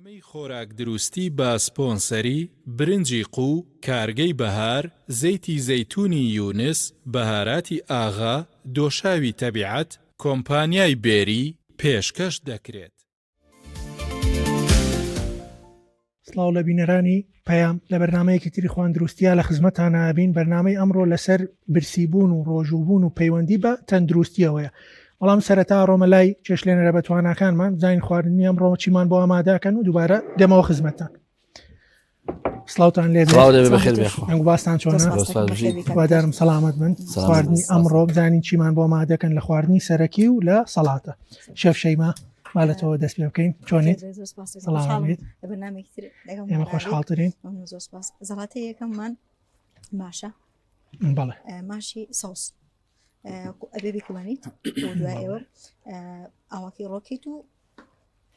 بەرنامەی خۆراک دروستی بە سپۆنسەری برنجی قو، کارگەی بەهار، زەیتی زەیتونی یونس، بەهاراتی ئاغا، دۆشاوی تەبیعەت، کۆمپانیای بێری پێشکەش دەکرێت. سڵاو لە بینەرانی پەیام لە بەرنامەیەکی تری خواندروستیە لە خزمەتان نابین. بەرنامەی ئەمڕۆ لەسەر برسیبوون و ڕۆژووبوون و پەیوەندی بە تەندروستیەوەیە. بەڵام سەرەتا ڕۆمەلای چێشلێنەرە بە تواناکانمان زین خواردنی ئەمڕۆ چیمان بۆ ئامادەکەن و دووبارە دەمەوە خزمەتان. سڵاوتان لێ باستان چۆنەوادارم سەلامەت بن. خواردنی ئەمڕۆ بزانین چیمان بۆ ئامادەکەن لە خواردنی سەرەکی و لە سەڵاتە. شەف شەیما مالەتەوە دەست پێ بکەین. چۆنیت؟ ئێمە خۆشحاڵترین. زەڵاتە یەکەممان ماشە بەڵێ ماشی سۆس ئەبێبی کوڵێنیت و دوای ئێوە ئاواکی ڕۆکیت و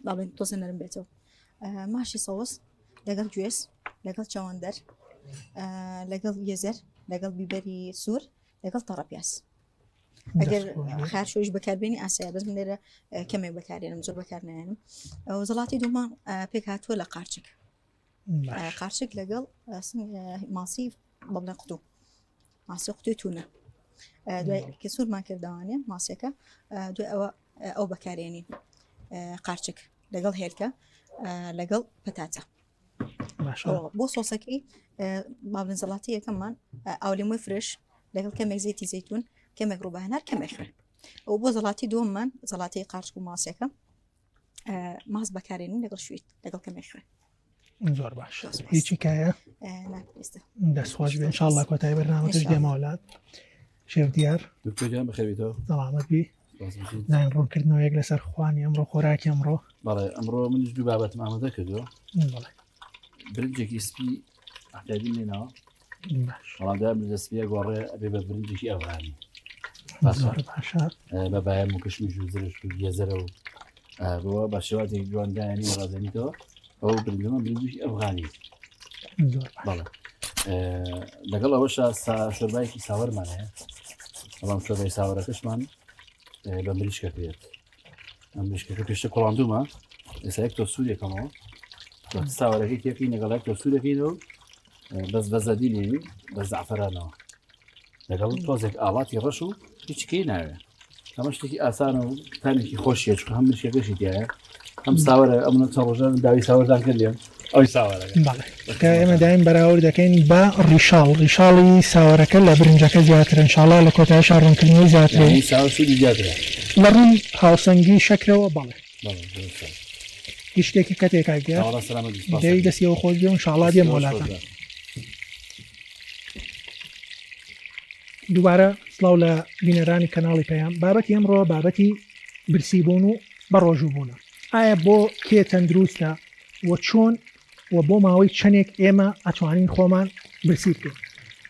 باڵێن تۆزە نەرم بێتەوە. ماشی سەوس لەگەڵ گوێس، لەگەڵ چاوەندەر، لەگەڵ گێزەر، لەگەڵ بیبەری سوور، لەگەڵ تەڕەپیاس. ئەگەر خار شۆش بەکاربێنی ئاسایە، بەس من لێرە کەمێک بەکارێنم، زۆر بەکار نێنم. زەڵاتی دوومان پێک هاتووە لە قارچک. قارچک لەگەڵ ماسی بەڵێ قوتو، ماسی قوتوی تونە. دوای کە سوورمان کردوانێ ماسیەکە، دوای ئەو بەکارێنین قارچک لەگەڵ هێلکە لەگەڵ پەتاتە. بۆ سۆسەکەی باڵێن زەڵاتی یەکەممان ئاولیمۆی فرش لەگەڵ کەمێک زەیتی زەیتون، کەمێک ڕووبەهێنار، کەمێک خوێن. ئەو بۆ زەڵاتی دووەممان زەڵاتی قارچک و ماسیەکە ماس بەکارێنین لەگەڵ شوید لەگەڵ کەمێک خوێن. زۆر باش. هیچی کایە دەستخواش بێن انشاءالله کۆتایی بەرنامەکەش دێمەوەلات. شێف دیار دکتۆر بەخێریتەوە سەلامەت بی. زین ڕوونکردنەوە یەک لەسەر خوانی ئەمڕۆ خۆراکی ئەمڕۆ. بەڵێ ئەمڕۆ منیش دوو بابەتم ئامادە کردووە. برنجێکی سپی ئەحتیاجی لێنەوە. بەڵام برنجە سپیە گۆڕێ ئەبێ بە برنجێکی ئەفغانی بە بایەم و کشمیش و زرش و گێزەرە و بۆ بە شێوازێکی جوانگایانی وەڕازەنیتەوە. ئەو برنجەمە برنجێکی ئەفغانی. بەڵێ لەگەڵ ئەوەشە شۆربایەکی ساوەرمان هەیە. بەڵام شۆربای ساوەرەکەشمان بە مریشکە کرێت. ئەم مریشکەکە پێشتە کوڵاندوومە، ئێستا یەک تۆ سوورێکەمەوە ساوەرەکەی تێکەی لەگەڵ یەک تۆ سوورەکەینەوە بەس بەزەدی لێوی بە زەعفەرانەوە لەگەڵ تۆزێک ئاڵاتی ڕەش و هیچکەی ناوێت. ئەمە شتێکی ئاسانە و تامێکی خۆشیە، چکە هەم مریشکەکەشی تایە، هەم ساوەرە. ئەمە چەند ڕۆژان داوی ساوەردان کردێن ئەوی ساوەرەکە. بەڵێ ئێمە دایم بەراورد دەکەین بە ڕیشاڵی ساوەرەکە لە برنجەکە زیاتر انشاءالله لە کۆتاییشە ڕوونکردنەوەی زیاترێ لە ڕوون هاوسەنگی شەکرەوە. بەڵێ هیچ شتێکی کەتێکا گەر دەی دەستیەوە خۆش بێ و انشاءالله دێم وڵاتان. دووبارە سڵاو لە بینەرانی کەناڵی پەیام. بابەتی ئەمڕۆ بابەتی برسیبوون و بەڕۆژووبوونە. ئایا بۆ کێ تەندروستە و چۆن و بۆ ماوەی چەندێک ئێمە ئەتوانین خۆمان برسی بکەین؟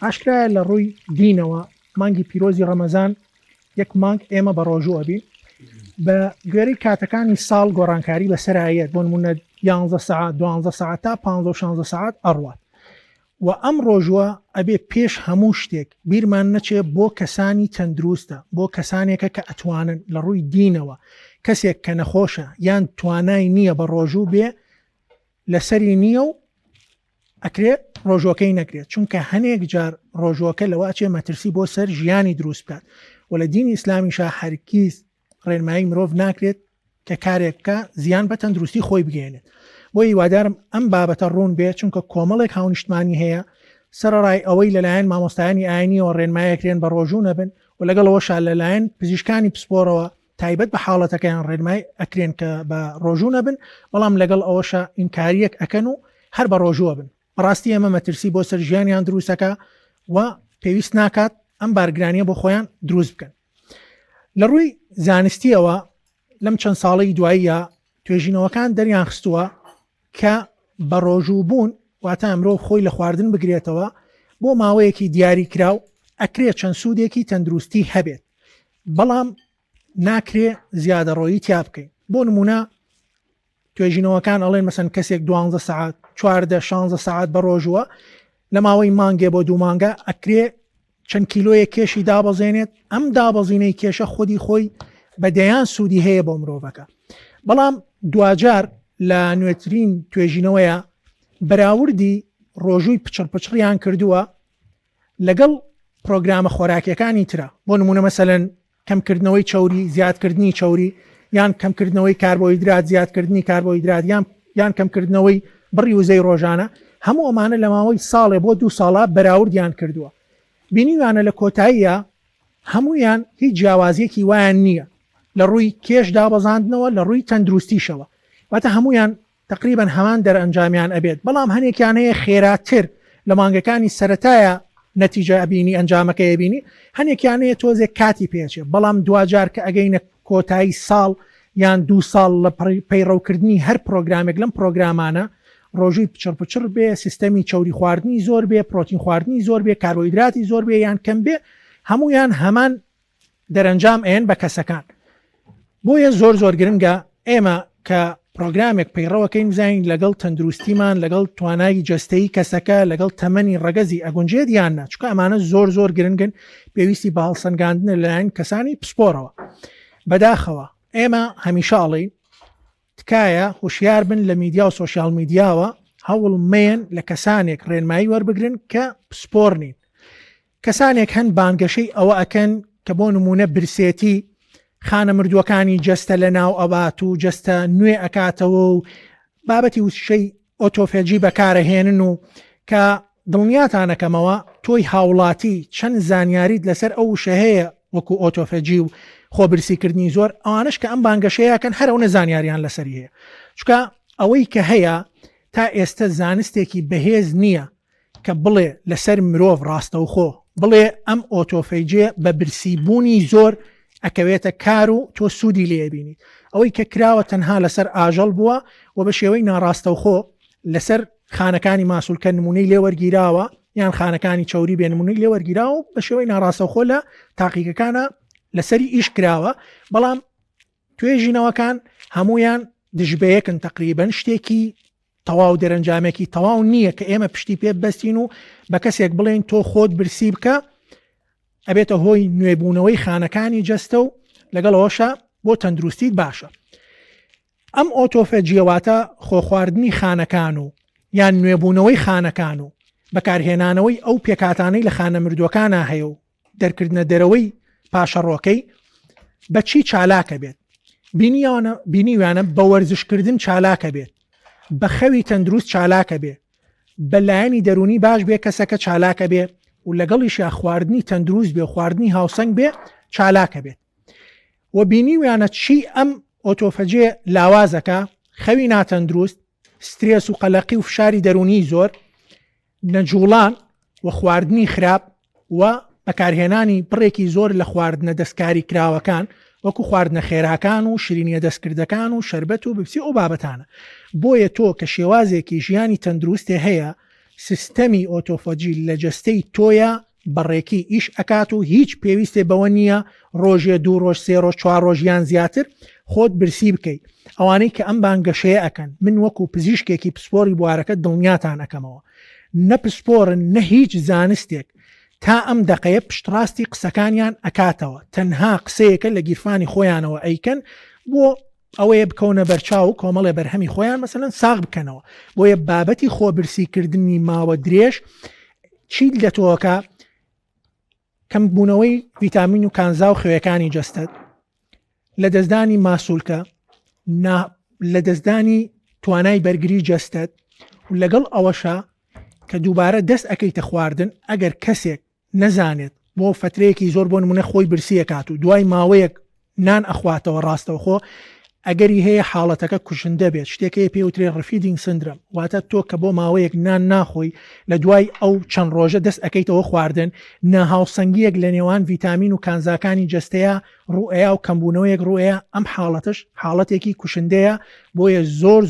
ئاشکرایە لە ڕووی دینەوە مانگی پیرۆزی ڕەمەزان یەک مانگ ئێمە بە ڕۆژوو ئەبین بە گوێرەی کاتەکانی ساڵ گۆڕانکاری بەسەرایەت، بۆ نمونە 11 ساعت 12 ساعت تا 15 ساعت ئەڕوات. و ئەم ڕۆژوە ئەبێ پێش هەموو شتێک بیرمان نەچێ بۆ کەسانی تەندروستە، بۆ کەسانێکە کە ئەتوانن لە ڕووی دینەوە کەسێک کە نەخۆشە یان توانای نییە بە ڕۆژوو بێ لەسەری نییە و ئەکرێ ڕۆژوەکەی نەکرێت. چونکە هەنێک جار ڕۆژوەکە لەواچێ مەترسی بۆ سەر ژیانی دروست بکات و لە دینی ئیسلامیشا هەرگیز ڕێنمایی مرۆڤ ناکرێت کە کارێک بکە زیان بە تەندروستی خۆی بگەێنێت. بۆ هیوادارم ئەم بابەتە ڕوون بێت، چونکە کۆمەڵێک هاونیشتمانی هەیە سەرڕای ئەوەی لەلایەن مامۆستایانی ئاینیەوە ڕێنمایەکرێن بە ڕۆژوو نەبن و لەگەڵەوەشا لەلایەن پزیشکانی پسپۆرەوە تایبەت بە حاڵەتەکەیان ڕێنمای ئەکرێن کە بە ڕۆژوو نەبن، بەڵام لەگەڵ ئەوەشە ئینکاریەک ئەکەن و هەر بە ڕۆژووە بن. بەڕاستی ئەمە مەترسی بۆ سەر ژیانیان دروستەکە و پێویست ناکات ئەم بارگرانیە بۆ خۆیان دروست بکەن. لە ڕووی زانستیەوە لەم چەند ساڵی دواییە توێژینەوەکان دەریان خستووە کە بە ڕۆژوو بوون واتە ئەمرۆ خۆی لە خواردن بگرێتەوە بۆ ماوەیەکی دیاری کراو ئەکرێت چەند سوودێکی تەندروستی هەبێت، بەڵام ناکرێ زیادەڕۆیی تیا بکەین. بۆ نمونە توێژینەوەکان ئەڵێن مەسەن کەسێک 12 ساعت 14-16 ساعت بە ڕۆژوە لە ماوەی مانگێ بۆ 2 مانگە ئەکرێ چەند کیلۆیە کێشی دابەزێنێت. ئەم دابەزینەی کێشە خودی خۆی بەدەیان سوودی هەیە بۆ مرۆڤەکە، بەڵام دوجار لە نوێترین توێژینەوەیە بەراوردی ڕۆژووی پچڕیان کردووە لەگەڵ پرۆگرامە خۆراکیەکانی ترە. بۆ نمونە مەسەلەن کەمکردنەوەی چوری، زیادکردنی چوری، یان کەمکردنەوەی کاربۆهیدرات، زیادکردنی کاربۆهیدرات، یان کەمکردنەوەی بڕی وزەی ڕۆژانە. هەموو ئەمانە لە ماوەی ساڵێ بۆ 2 ساڵە بەراوردیان کردووە. بینیوانە لە کۆتاییە هەمویان هیچ جیاوازیەکی وایان نییە لە ڕووی کێش دابەزاندنەوە، لە ڕووی تەندروستیشەوە، واتە هەمویان تقریبان هەمان دەرئەنجامیان ئەبێت. بەڵام هەنێکیان هەیە خێراتر لە مانگەکانی سەرەتایە نەتیجە ئەبینی، ئەنجامەکەی بینی، هەنێکیان هەیە تۆزێک کاتی پێچێ. بەڵام دوجار کە ئەگەینە کۆتایی ساڵ یان 2 ساڵ لە پەیڕەوکردنی هەر پرۆگرامێک لەم پرۆگرامانە ڕۆژووی پچڕ بێ، سیستەمی چوری خواردنی زۆر بێ، پرۆتین خواردنی زۆر بێ، کاربۆهیدراتی زۆر بێ یان کەم بێ، هەمویان هەمان دەرەنجام ئێن بە کەسەکان. بۆیە زۆر گرنگە ئێمە کە پرۆگرامێک پەیڕەوەکەین بزانین لەگەڵ تەندروستیمان، لەگەڵ توانای جەستەیی کەسەکە، لەگەڵ تەمەنی ڕەگەزی ئەگونجێت یاننا، چونکە ئەمانە زۆر گرنگن، پێویستی بە هەڵسەنگاندنە لەلایەن کەسانی پسپۆرەوە. بەداخەوە ئێمە هەمیشاڵی تکایە هوشیار بن لە میدیا و سۆشیال میدیاوە هەوڵ مێن لە کەسانێک ڕێنمایی وەربگرن کە پسپۆر نین. کەسانێک هەن بانگەشەی ئەوە ئەکەن کە بۆ نمونە برسێتی خانە مردووەکانی جەستە لە ناو ئەبات و جەستە نوێ ئەکاتەوە و بابەتی وشەی ئۆتۆفێجی بەکارەهێنن و کە دڵنیاتانەکەمەوە تۆی هاوڵاتی چەند زانیاریت لەسەر ئەو وشە هەیە وەکو ئۆتۆفێجی و خۆبرسیکردنی زۆر، ئەوانش کە ئەم بانگەشەیەکەن هەرەونە زانیاریان لەسەری هەیە. چکە ئەوەی کە هەیە تا ئێستا زانستێکی بەهێز نییە کە بڵێ لەسەر مرۆڤ ڕاستەوخۆ بڵێ ئەم ئۆتۆفەیجێ بە برسیبوونی زۆر ئەکەوێتە کار و تۆ سوودی لێبینیت. ئەوەی کە کراوە تەنها لەسەر ئاژەڵ بووە و بە شێوەی ناڕاستەوخۆ لەسەر خانەکانی ماسوولکە نمونەی لێوەرگیراوە یان خانەکانی چوری بێ نمونەی لێوەرگیراوە بە شێوەی ناڕاستەوخۆ لە تاقیقەکانە لەسەری ئیش کراوە. بەڵام توێژینەوەکان هەمویان دژبەیەکن، تقریبەن شتێکی تەواو دەرەنجامێکی تەواو نییە کە ئێمە پشتی پێ بەستین و بە کەسێک بڵێن تۆ خۆت برسی بکە ئەبێتە هۆی نوێبوونەوەی خانەکانی جەستە و لەگەڵەوەشە بۆ تەندروستیت باشە. ئەم ئۆتۆفەجیەواتە خۆخواردنی خانەکان و یان نوێبوونەوەی خانەکان و بەکارهێنانەوەی ئەو پێکاتانەی لە خانە مردووەکانە هەیە و دەرکردنە دەرەوەی پاشەڕۆکەی بەچی چالاکە بێت. بینیوانە بە وەرزشکردن چالاکە بێت، بە خەوی تەندروست چالاکە بێ، بە لایەنی دەرونی باش بێ کەسەکە چالاکە بێ و لەگەڵیش خواردنی تەندروست بێ و خواردنی هاوسەنگ بێ چالاکە بێت. و بینیوانە چی ئەم ئۆتۆفەجێ لاوازەکە خەوی ناتەندروست، سترێس و قەلەقی و فشاری دەرونی زۆر، نەجوڵان و خواردنی خراپ و بەکارهێنانی بڕێکی زۆر لە خواردنە دەستکاری کراوەکان وەکو خواردنە خێراکان و شرینیە دەستکردەکان و شەربەت و بپسی ئەو بابەتانە. بۆیە تۆ کە شێوازێکی ژیانی تەندروستێ هەیە سیستەمی ئۆتۆفۆجی لە جەستەی تۆیە بەڕێکی ئیش ئەکات و هیچ پێویستێ بەوە نییە ڕۆژێ 2 ڕۆژ 3 ڕۆژ 4 ڕۆژیان زیاتر خۆت برسی بکەیت. ئەوانەی کە ئەم بانگەشەیە ئەکەن من وەکو پزیشکێکی پسپۆری بوارەکە دڵنیاتان ئەەکەمەوە نەپسپۆرن نە هیچ زانستێک تا ئەم دقەیە پشتڕاستی قسەکانیان ئەکاتەوە، تەنها قسەیەکە لە گیرفانی خۆیانەوە ئەیکەن بۆ ئەوەیە بکەونە بەرچاو و کۆمەڵێ بەرهەمی خۆیان مەسەلەن ساغ بکەنەوە. بۆیە بابەتی خۆبرسیکردنی ماوە درێژ چیت لە تۆکە کەم بوونەوەی ڤیتامین و کانزا و خوێەکانی جەستەت، لە دەستدانی ماسوولکە، لە دەستدانی توانای بەرگری جەستەت و لەگەڵ ئەوەشە کە دووبارە دەست ئەەکەیتە خواردن ئەگەر کەسێک نەزانێت بۆ فترەیەکی زۆر بۆ نمونە خۆی برسیەکات و دوای ماوەیەک نان ئەخواتەوە ڕاستەوە خۆ ئەگەری هەیە حاڵەتەکە کوشندە بێت شتێکی پێوترێ ڕفیدینگ سندرم، واتە تۆ کە بۆ ماوەیەک نان ناخۆی لە دوای ئەو چەند ڕۆژە دەست ئەەکەیتەوە خواردن ناهاوسەنگیەک لە نێوان ڤیتامین و کانزاکانی جەستەیە ڕوئەیە و کەمبوونەوەیەک ڕوئەیە ئەم حاڵەتش حاڵەتێکی کوشندەیە. بۆیە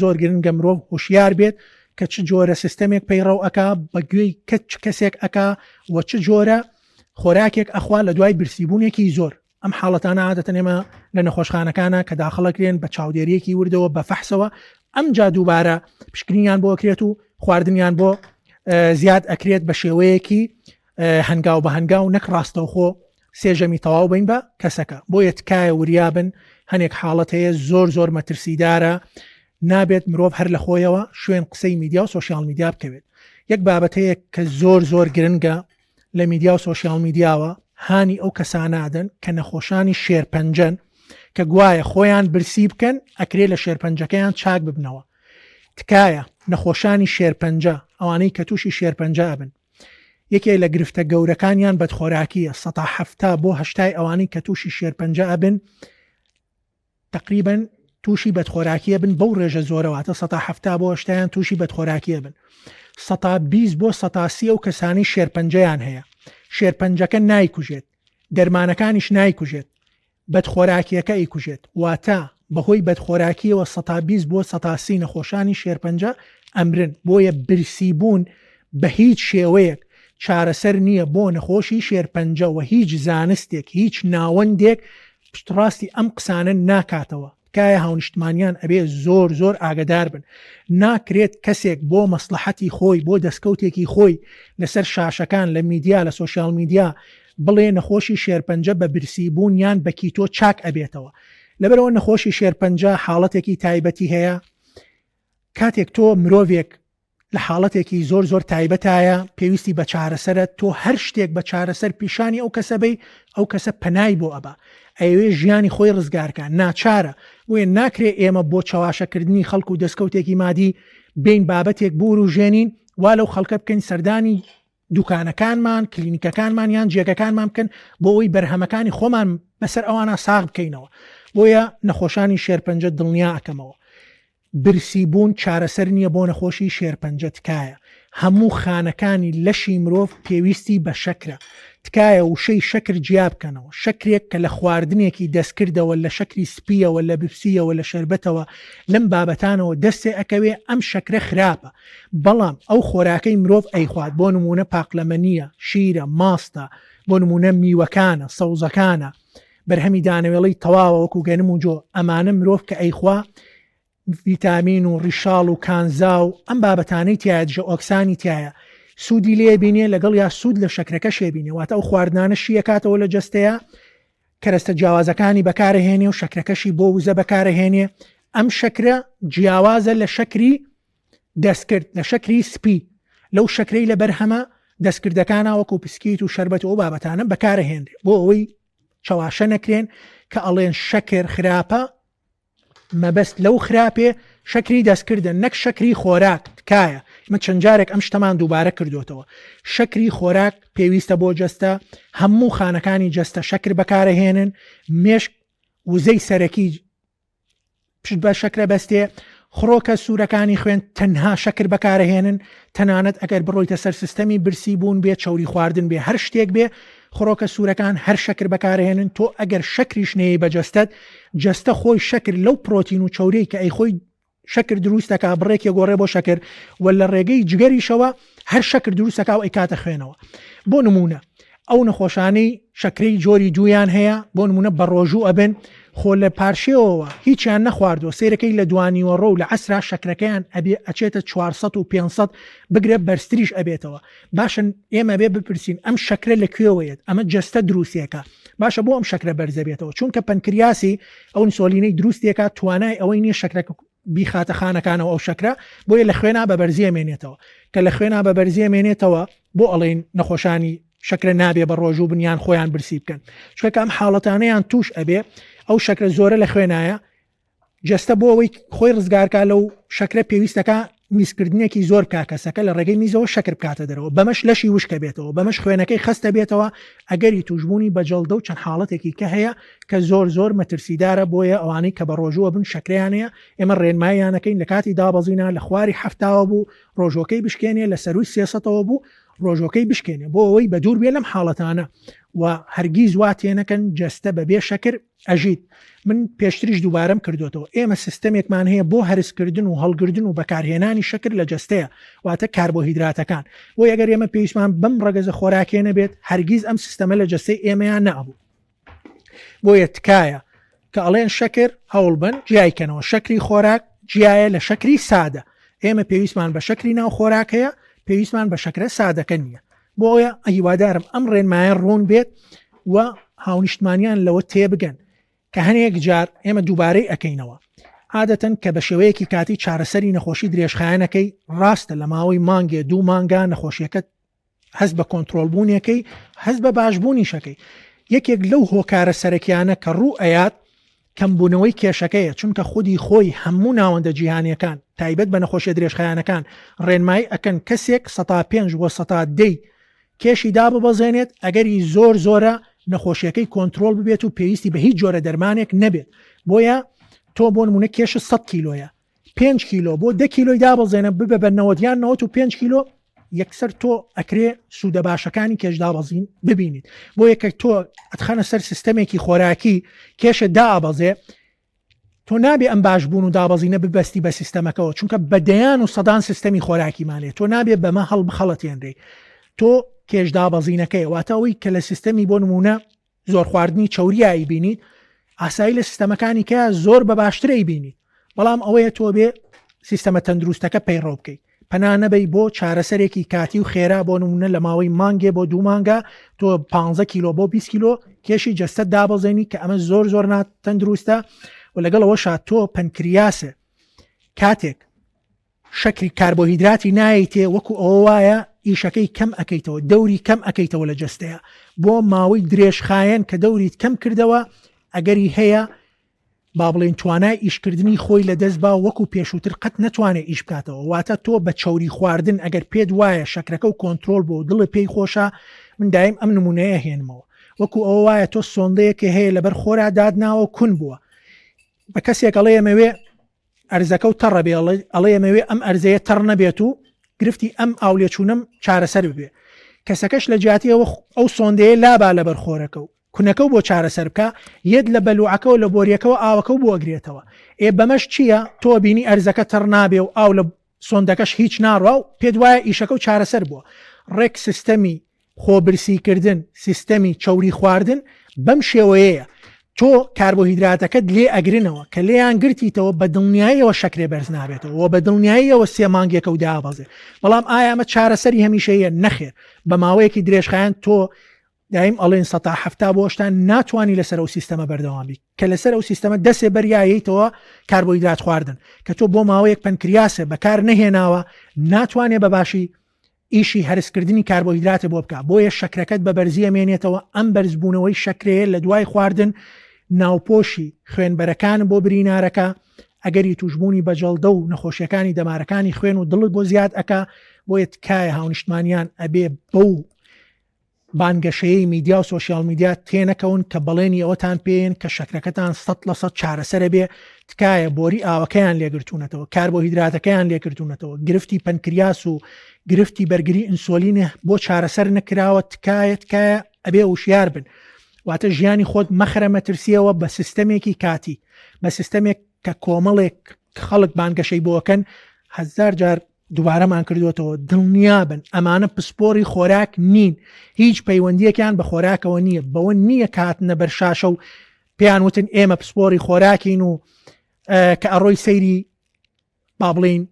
زۆر گرنگە مرۆڤ هوشیار بێت کە چ جۆرە سیستەمێک پەیڕەو ئەکا بەگوێی کەسێک ئەکا و چ جۆرە خۆراکێک ئەخوا لە دوای برسیبوونێکی زۆر. ئەم حاڵەتانە عادەتەن ئێمە لە نەخۆشخانەکانە کە داخڵەکرێن بە چاودێریەکی وردەوە بە فەحسەوە ئەم جا دووبارە پشکنیان بۆ ئەکرێت و خواردنیان بۆ زیاد ئەکرێت بە شێوەیەکی هەنگاو بە هەنگاو نەک ڕاستەوخۆ سێژەمی تەواو بین بە کەسەکە. بۆیە تکایە وریابن هەنێک حاڵەت هەیە زۆر مەترسیدارە نابێت مرۆڤ هەر لە خۆیەوە شوێن قسەی میدیا و سوۆسیال میدیا بکەوێت. یەک بابەت هەیە کە زۆر گرنگە لە میدیا و سوۆسیال میدیاوە، هانی ئەو کەسانادن کە نەخۆشانی شێرپەنجەن کە گوایە خۆیان برسی بکەن ئەکرێ لە شێرپەنجەکەیان چاک ببنەوە. تکایە نەخۆشانی شێرپەنجە، ئەوانەی کە تووشی شێرپەنجە بن، یەکێ لە گرفتە گەورەکانیان بەدخۆراکیە. 170 بۆ 80 ئەوانەی کە تووشی شێرپەنجە بن تقریبن تووشی بەدخۆراکیە بن بەو ڕێژە زۆرەواتە 170 بۆ 80 تووشی بەدخۆراکیە بن. 120 بۆ 130 ئەو کەسانی شێرپەنجەیان هەیە. شێرپەنجەکە نایکوژێت، دەرمانەکانیش نایکوژێت، بەدخۆراکیەکە ئیکوژێت. واتە بەهۆی بەدخۆراکیەوە 120 بۆ 130 نەخۆشانی شێرپەنجە ئەمرن. بۆیە برسیبوون بە هیچ شێوەیەک چارەسەر نییە بۆ نەخۆشی شێرپەنجە و هیچ زانستێک هیچ ناوەندێک پشتڕاستی ئەم قسانە ناکاتەوە. کایە هاونیشتمانیان ئەبێ زۆر ئاگدار بن. ناکرێت کەسێک بۆ مەسلحەتی خۆی بۆ دەستکەوتێکی خۆی لەسەر شاشەکان لە میدیا لە سوۆسیال میدیا بڵێ نەخۆشی شێرپەنجە بە برسیبوون یان بە کیتۆ چاک ئەبێتەوە. لەبەرەوە نەخۆشی شێرپەنجە حاڵەتێکی تایبەتی هەیە. کاتێک تۆ مرۆڤێک لە حاڵەتێکی زۆر تایبەتایە پێویستی بە چارەسەرە، تۆ هەر شتێک بە چارەسەر پیشانی ئەو کەسە بی ئەو کەسە پەنای بۆ ئەبا، ئەوێ ژیانی خۆی ڕزگارکە ناچارە. وێ ناکرێ ئێمە بۆ چاواشەکردنی خەڵک و دەستکەوتێکی مادی بین بابەتێک بوروژێنین وا لەو خەڵکە بکەین سەردانی دوکانەکانمان، کلینیکەکانمان یان جێگەکانمان بکەن بۆ ئەوی بەرهەمەکانی خۆمان بەسەر ئەوانە ساغ بکەینەوە. بۆیە نەخۆشانی شێرپەنجە دڵنیا ئەکەمەوە. برسیبوون چارەسەر نییە بۆ نەخۆشی شێرپەنجە. تکایە هەموو خانەکانی لەشی مرۆڤ پێویستی بە شەکرە. تکایە وشەی شەکر جیا بکەنەوە. شەکرێک کە لە خواردنێکی دەستکردەوە لە شەکری سپیەوە لە بپسیەوە لە شەربەتەوە لەم بابەتانەوە دەستێ ئەکەوێ ئەم شەکرە خراپە. بەڵام ئەو خۆراکەی مرۆڤ ئەیخوات بۆ نمونە پاقلەمەنیە، شیرە، ماستە، بۆ نمونە میوەکانە، سەوزەکانە، بەرهەمی دانەوێڵی تەواوە وەکو گەنم و جۆ، ئەمانە مرۆڤ کە ئەیخوا ڤیتامین و ڕیشاڵ و کانزا و ئەم بابەتانەی تایە جە ئۆکسانی تایە سوودی لێ بینێ لەگەڵ یا سوود لە شەکرەکە شێبینێ. واتە ئەو خواردانە شیەکاتەوە لە جەستەیە کەرەستە جیاوازەکانی بەکارهێنێ و شەکرەکەشی بۆ وزە بەکارهێنێ. ئەم شەکرە جیاوازە لە شەکری دەستکرد، لە شەکری سپی، لەو شەکرەی لە بەرهەمە دەستکردەکانە وەکو پسکیت و شەربەت و بابەتانە بەکارهێنرێ بۆ ئەوەی چاواشە نەکرێن کە ئەڵێن شەکر خراپە، مەبەست لەو خراپێ شەکری دەستکردن نەک شەکری خۆراک. تکایە مە چەند جارێک ئەم شتەمان دووبارە کردوتەوە. شەکری خۆراک پێویستە بۆ جەستە، هەموو خانەکانی جەستە شەکر بەکارهێنن. مێشک وزەی سەرەکی پشت بە شەکرە بەستێ، خڕۆکە سوورەکانی خوێن تەنها شەکر بەکارهێنن. تەنانەت ئەگەر بڕۆیتە سەر سیستەمی برسی بوون بێ، چاوری خواردن بێ، هەر شتێک بێ، خڕۆکە سوورەکان هەر شەکر بەکارهێنن. تۆ ئەگەر شەکریش نەیە بەجەستت، جەستە خۆی شەکر لەو پرۆتین و چاورەی کە ئەی خۆی شەکر دروستەکە بڕێکی گۆڕێ بۆ شەکر و لە ڕێگەی جگەریشەوە هەر شەکر دروستەکە و ئەیکاتە خوێنەوە. بۆ نمونە ئەو نەخۆشانەی شەکرەی جۆری دوویان هەیە، بۆ نمونە بە ڕۆژوو ئەبن خۆ لە پارشێەوە هیچیان نەخواردەوە، سیرەکەی لە دوانیوە ڕۆ و لە عەسرا شەکرەکەیان ئەبێ ئەچێتە 400 و 500 بگرێ بەرزتریش ئەبێتەوە. باشن ئێمە بێ بپرسین ئەم شەکرە لەکوێوەیەت؟ ئەمە جەستە دروستێکە. باشە بۆ ئەم شەکرە بەرزە بێتەوە؟ چونکە پەنکریاسی ئەو ئینسۆلینەی دروستێکە توانای ئەوەی نییە شەکرەکە بیخاتە خانەکانەوە ئەو شەکرە، بۆیە لە خوێنا بە بەرزیە مێنێتەوە. کە لە خوێنا بە بەرزیە مێنێتەوە بۆ ئەڵێن نەخۆشانی شەکرە نابێ بە ڕۆژوو بنیان خۆیان برسی بکەن. چونکە ئەم حاڵەتانەیان توش ئەبێ ئەو شەکرە زۆرە لە خوێنایە جەستە بۆ ئەوەی خۆی ڕزگارکە لەو شەکرە پێویستەکە میزکردنێکی زۆر کاکەسەکە لە ڕێگەی میزەوە شەکر بکاتە دەرەوە، بەمەش لەشی وشکە بێتەوە، بەمەش خوێنەکەی خستە بێتەوە. ئەگەری توشبوونی بەجەڵدە و چەند حاڵەتێکی کە هەیە کە زۆر مەترسیدارە بۆیە ئەوانەی کە بە ڕۆژووە بن شەکریانەیە ئێمە ڕێنماییانەکەین لە کاتی دابەزینە لە خواری هەفتاوە بوو ڕۆژۆکەی بشکێنێ لە سەروی 300ەوە بوو ڕۆژۆکەی بشکێنێ بۆ ئەوەی بە دوور بێ لەم حاڵەتانە و هەرگیز واتێنەکەن جەستە بەبێ شەکر ئەژیت. من پێشتریش دووبارەم کردوتەوە ئێمە سیستەمێکمان هەیە بۆ هەرسکردن و هەڵگردن و بەکارهێنانی شەکر لە جەستەیە، واتە کاربۆهیدراتەکان. بۆ ئەگەر ئێمە پێویستمان بەم ڕەگەزە خۆراکێنە بێت هەرگیز ئەم سیستەمە لە جەستەی ئێمەیان نەبوو. بۆیە تکایە کە ئەڵێن شەکر هەوڵ بن جیایکەنەوە. شەکری خۆراک جیایە لە شەکری سادە. ئێمە پێویستمان بە شەکری ناو خۆراکەیە، پێویستمان بە شەکرە سادەکە نییە. بۆیە هیوادارم ئەم ڕێنمایە ڕوون بێت و هاونیشتمانیان لەوە تێبگەن کە هەنێک جار ئێمە دووبارەی ئەەکەینەوە. عادەتەن کە بە شێوەیەکی کاتی چارەسەری نەخۆشی درێژخایەنەکەی ڕاستە لە ماوەی مانگێ 2 مانگە نەخۆشیەکەت هەست بە کۆنتترۆلبوونیەکەی هەست بە باشبوونی شەکەی یەکێک لەو هۆکارە سەرەکیانە کە ڕوو ئەیات کەمبوونەوەی کێشەکەیە چونکە خودی خۆی هەموو ناوەندە جیهانیەکان تایبەت بە نەخۆشیە درێژخایەنەکان ڕێنمایی ئەکەن کەسێک 105 بۆ 110 کێشی دا ببەزێنێت ئەگەری زۆر زۆرە نەخۆشیەکەی کۆنتترۆل ببێت و پێویستی بە هیچ جۆرە دەرمانێک نەبێت بۆیە تۆ بۆ نمونە کێش 100 کیلۆیە 5 کیلۆ بۆ 10 کیلۆی دابەزێنە ببە بە 95 کیلۆ یەکسەر تۆ ئەکرێ سوودە باشەکانی کێشدابەزین ببینیت بۆ یەکە تۆ ئەتخەنە سەر سیستەمێکی خۆراکی کێشە دابەزێ تۆ نابێ ئەم باشبوون و دابەزینە ببەستی بە سیستەمەکەەوە چونکە بەدەیان و سەدان سیستەمی خۆراکیمانێت تۆ نابێ بەمە هەڵبخەڵەتێنرێ تۆ کێشدابەزینەکەی واتەوەی کە لە سیستەمی بۆ نمونە زۆر خواردنی چوریایی بینیت ئاسایی لە سیستەمەکانی کە زۆر بە باشترەی بینیت بەڵام ئەوەیە تۆ بێ سیستەمە تەندروستەکە پەیڕۆ بکەیت پەنانەبەی بۆ چارەسەرێکی کاتی و خێرا بۆ نمونە لە ماوەی مانگێ بۆ 2 مانگە تۆ 15 کیلۆ بۆ 20 کیلۆ کێشی جەستە دابەزێنی کە ئەمە زۆر زۆر تەندروستە و لەگەڵەوەشا تۆ پەنکریاسە کاتێک شەکری کاربۆهیدراتی نایەتێ وەکو ئەوە وایە ئیشەکەی کەم ئەەکەیتەوە دەوری کەم ئەەکەیتەوە لە جەستەیە بۆ ماوەی درێژخایەن کە دەوریت کەم کردەوە ئەگەری هەیە با بڵێن توانای ئیشکردنی خۆی لە دەست با وەکو پێشووتر قەت نەتوانێت ئیش بکاتەوە واتە تۆ بە چوری خواردن ئەگەر پێت وایە شەکرەکە و کۆنتترۆل بۆ دڵە پێی خۆشە من دایم ئەم نمونەیە هێنمەوە وەکو ئەوە وایە تۆ سۆندەیەکە هەیە لەبەر خۆرا دادناوە کون بووە بە کەسێک ئەڵێ ئەمەوێ ئەرزەکە و تەڕە بێ ئەڵێ ئەمەوێ ئەم ئەرزەیە تەڕ نەبێت و گرفتی ئەم ئاولێچوونم چارەسەر ببێ کەسەکەش لە جیاتیەوە ئەو سۆندەیە لابا لەبەر خۆرەکە و کونەکە بۆ چارەسەر بکە یەک لە بەلوعەکەەوە لە بۆریەکەەوە ئاوەکە و بۆ ئەگرێتەوە بەمەش چییە تۆ بینی ئەرزەکە تەڕ نابێ و ئاو لە سۆندەکەش هیچ ناڕوا و پێت وایە ئیشەکە و چارەسەر بووە ڕێک سیستەمی خۆبرسیکردن سیستەمی چوری خواردن بەم شێوەیەیە تۆ کاربۆهیدراتەکەت لێ ئەگرنەوە کە لێیان گرتیتەوە بە دڵنیاییەوە شەکرێ بەرز نابێتەوە و بە دڵنیاییەوە 3 مانگێکە و دابەزێ بەڵام ئایا ئەمە چارەسەری هەمیشەیە نەخێر بە ماوەیەکی درێژخایەن تۆ دایم ئەڵێن 170 بۆشتان ناتوانانی لەسەر ئەو سیستەمە بەردەوامی کە لەسەر ئەو سیستەمە دەسێ بەریاییتەوە کاربۆهیدرات خواردن کە تۆ بۆ ماوەیەک پەنکریاسە بەکار نەهێناوە ناتوانێت بە باشی ئیشی هەرسکردنی کاربۆهیدراتە بۆ بکە بۆیە شەکرەکەت بە بەرزی ئەمێنێتەوە ئەم بەرزبوونەوەی شەکرەیە لە دوای خواردن ناوپۆشی خوێنبەرەکان بۆ برینارەکە ئەگەری توشبوونی بەجەڵدە و نەخۆشیەکانی دەمارەکانی خوێن و دڵت بۆ زیاد ئەکا بۆیە تکایە هاونیشتمانیان ئەبێ بەو بانگەشەیەی میدیا و سوۆسیال میدیا تێنەکەون کە بەڵێنی ئەوەتان پێن کە شەکرەکەتان 100% چارەسەرە بێ تکایە بۆری ئاوەکەیان لێگرتوونەتەوە کاربۆهیدراتەکەیان لێگرتوونەتەوە گرفتی پەنکریاس و گرفتی بەرگری ئینسۆلینە بۆ چارەسەر نەکراوە تکایە ئەبێ وشیار بن واتە ژیانی خۆت مەخرە مەترسیەوە بە سیستەمێکی کاتی بە سیستەمێک کە کۆمەڵێک خەڵک بانگەشەی بۆکەن 1000 جار دووبارەمان کردوێتەوە دڵنیابن ئەمانە پسپۆری خۆراک نین هیچ پەیوەندیەکیان بە خۆراکەوە نییە بەوە نییە کاتنە بەرشاشە و پێیان وتن ئێمە پسپۆری خۆراکین و کە ئەڕۆی سەیری با بڵین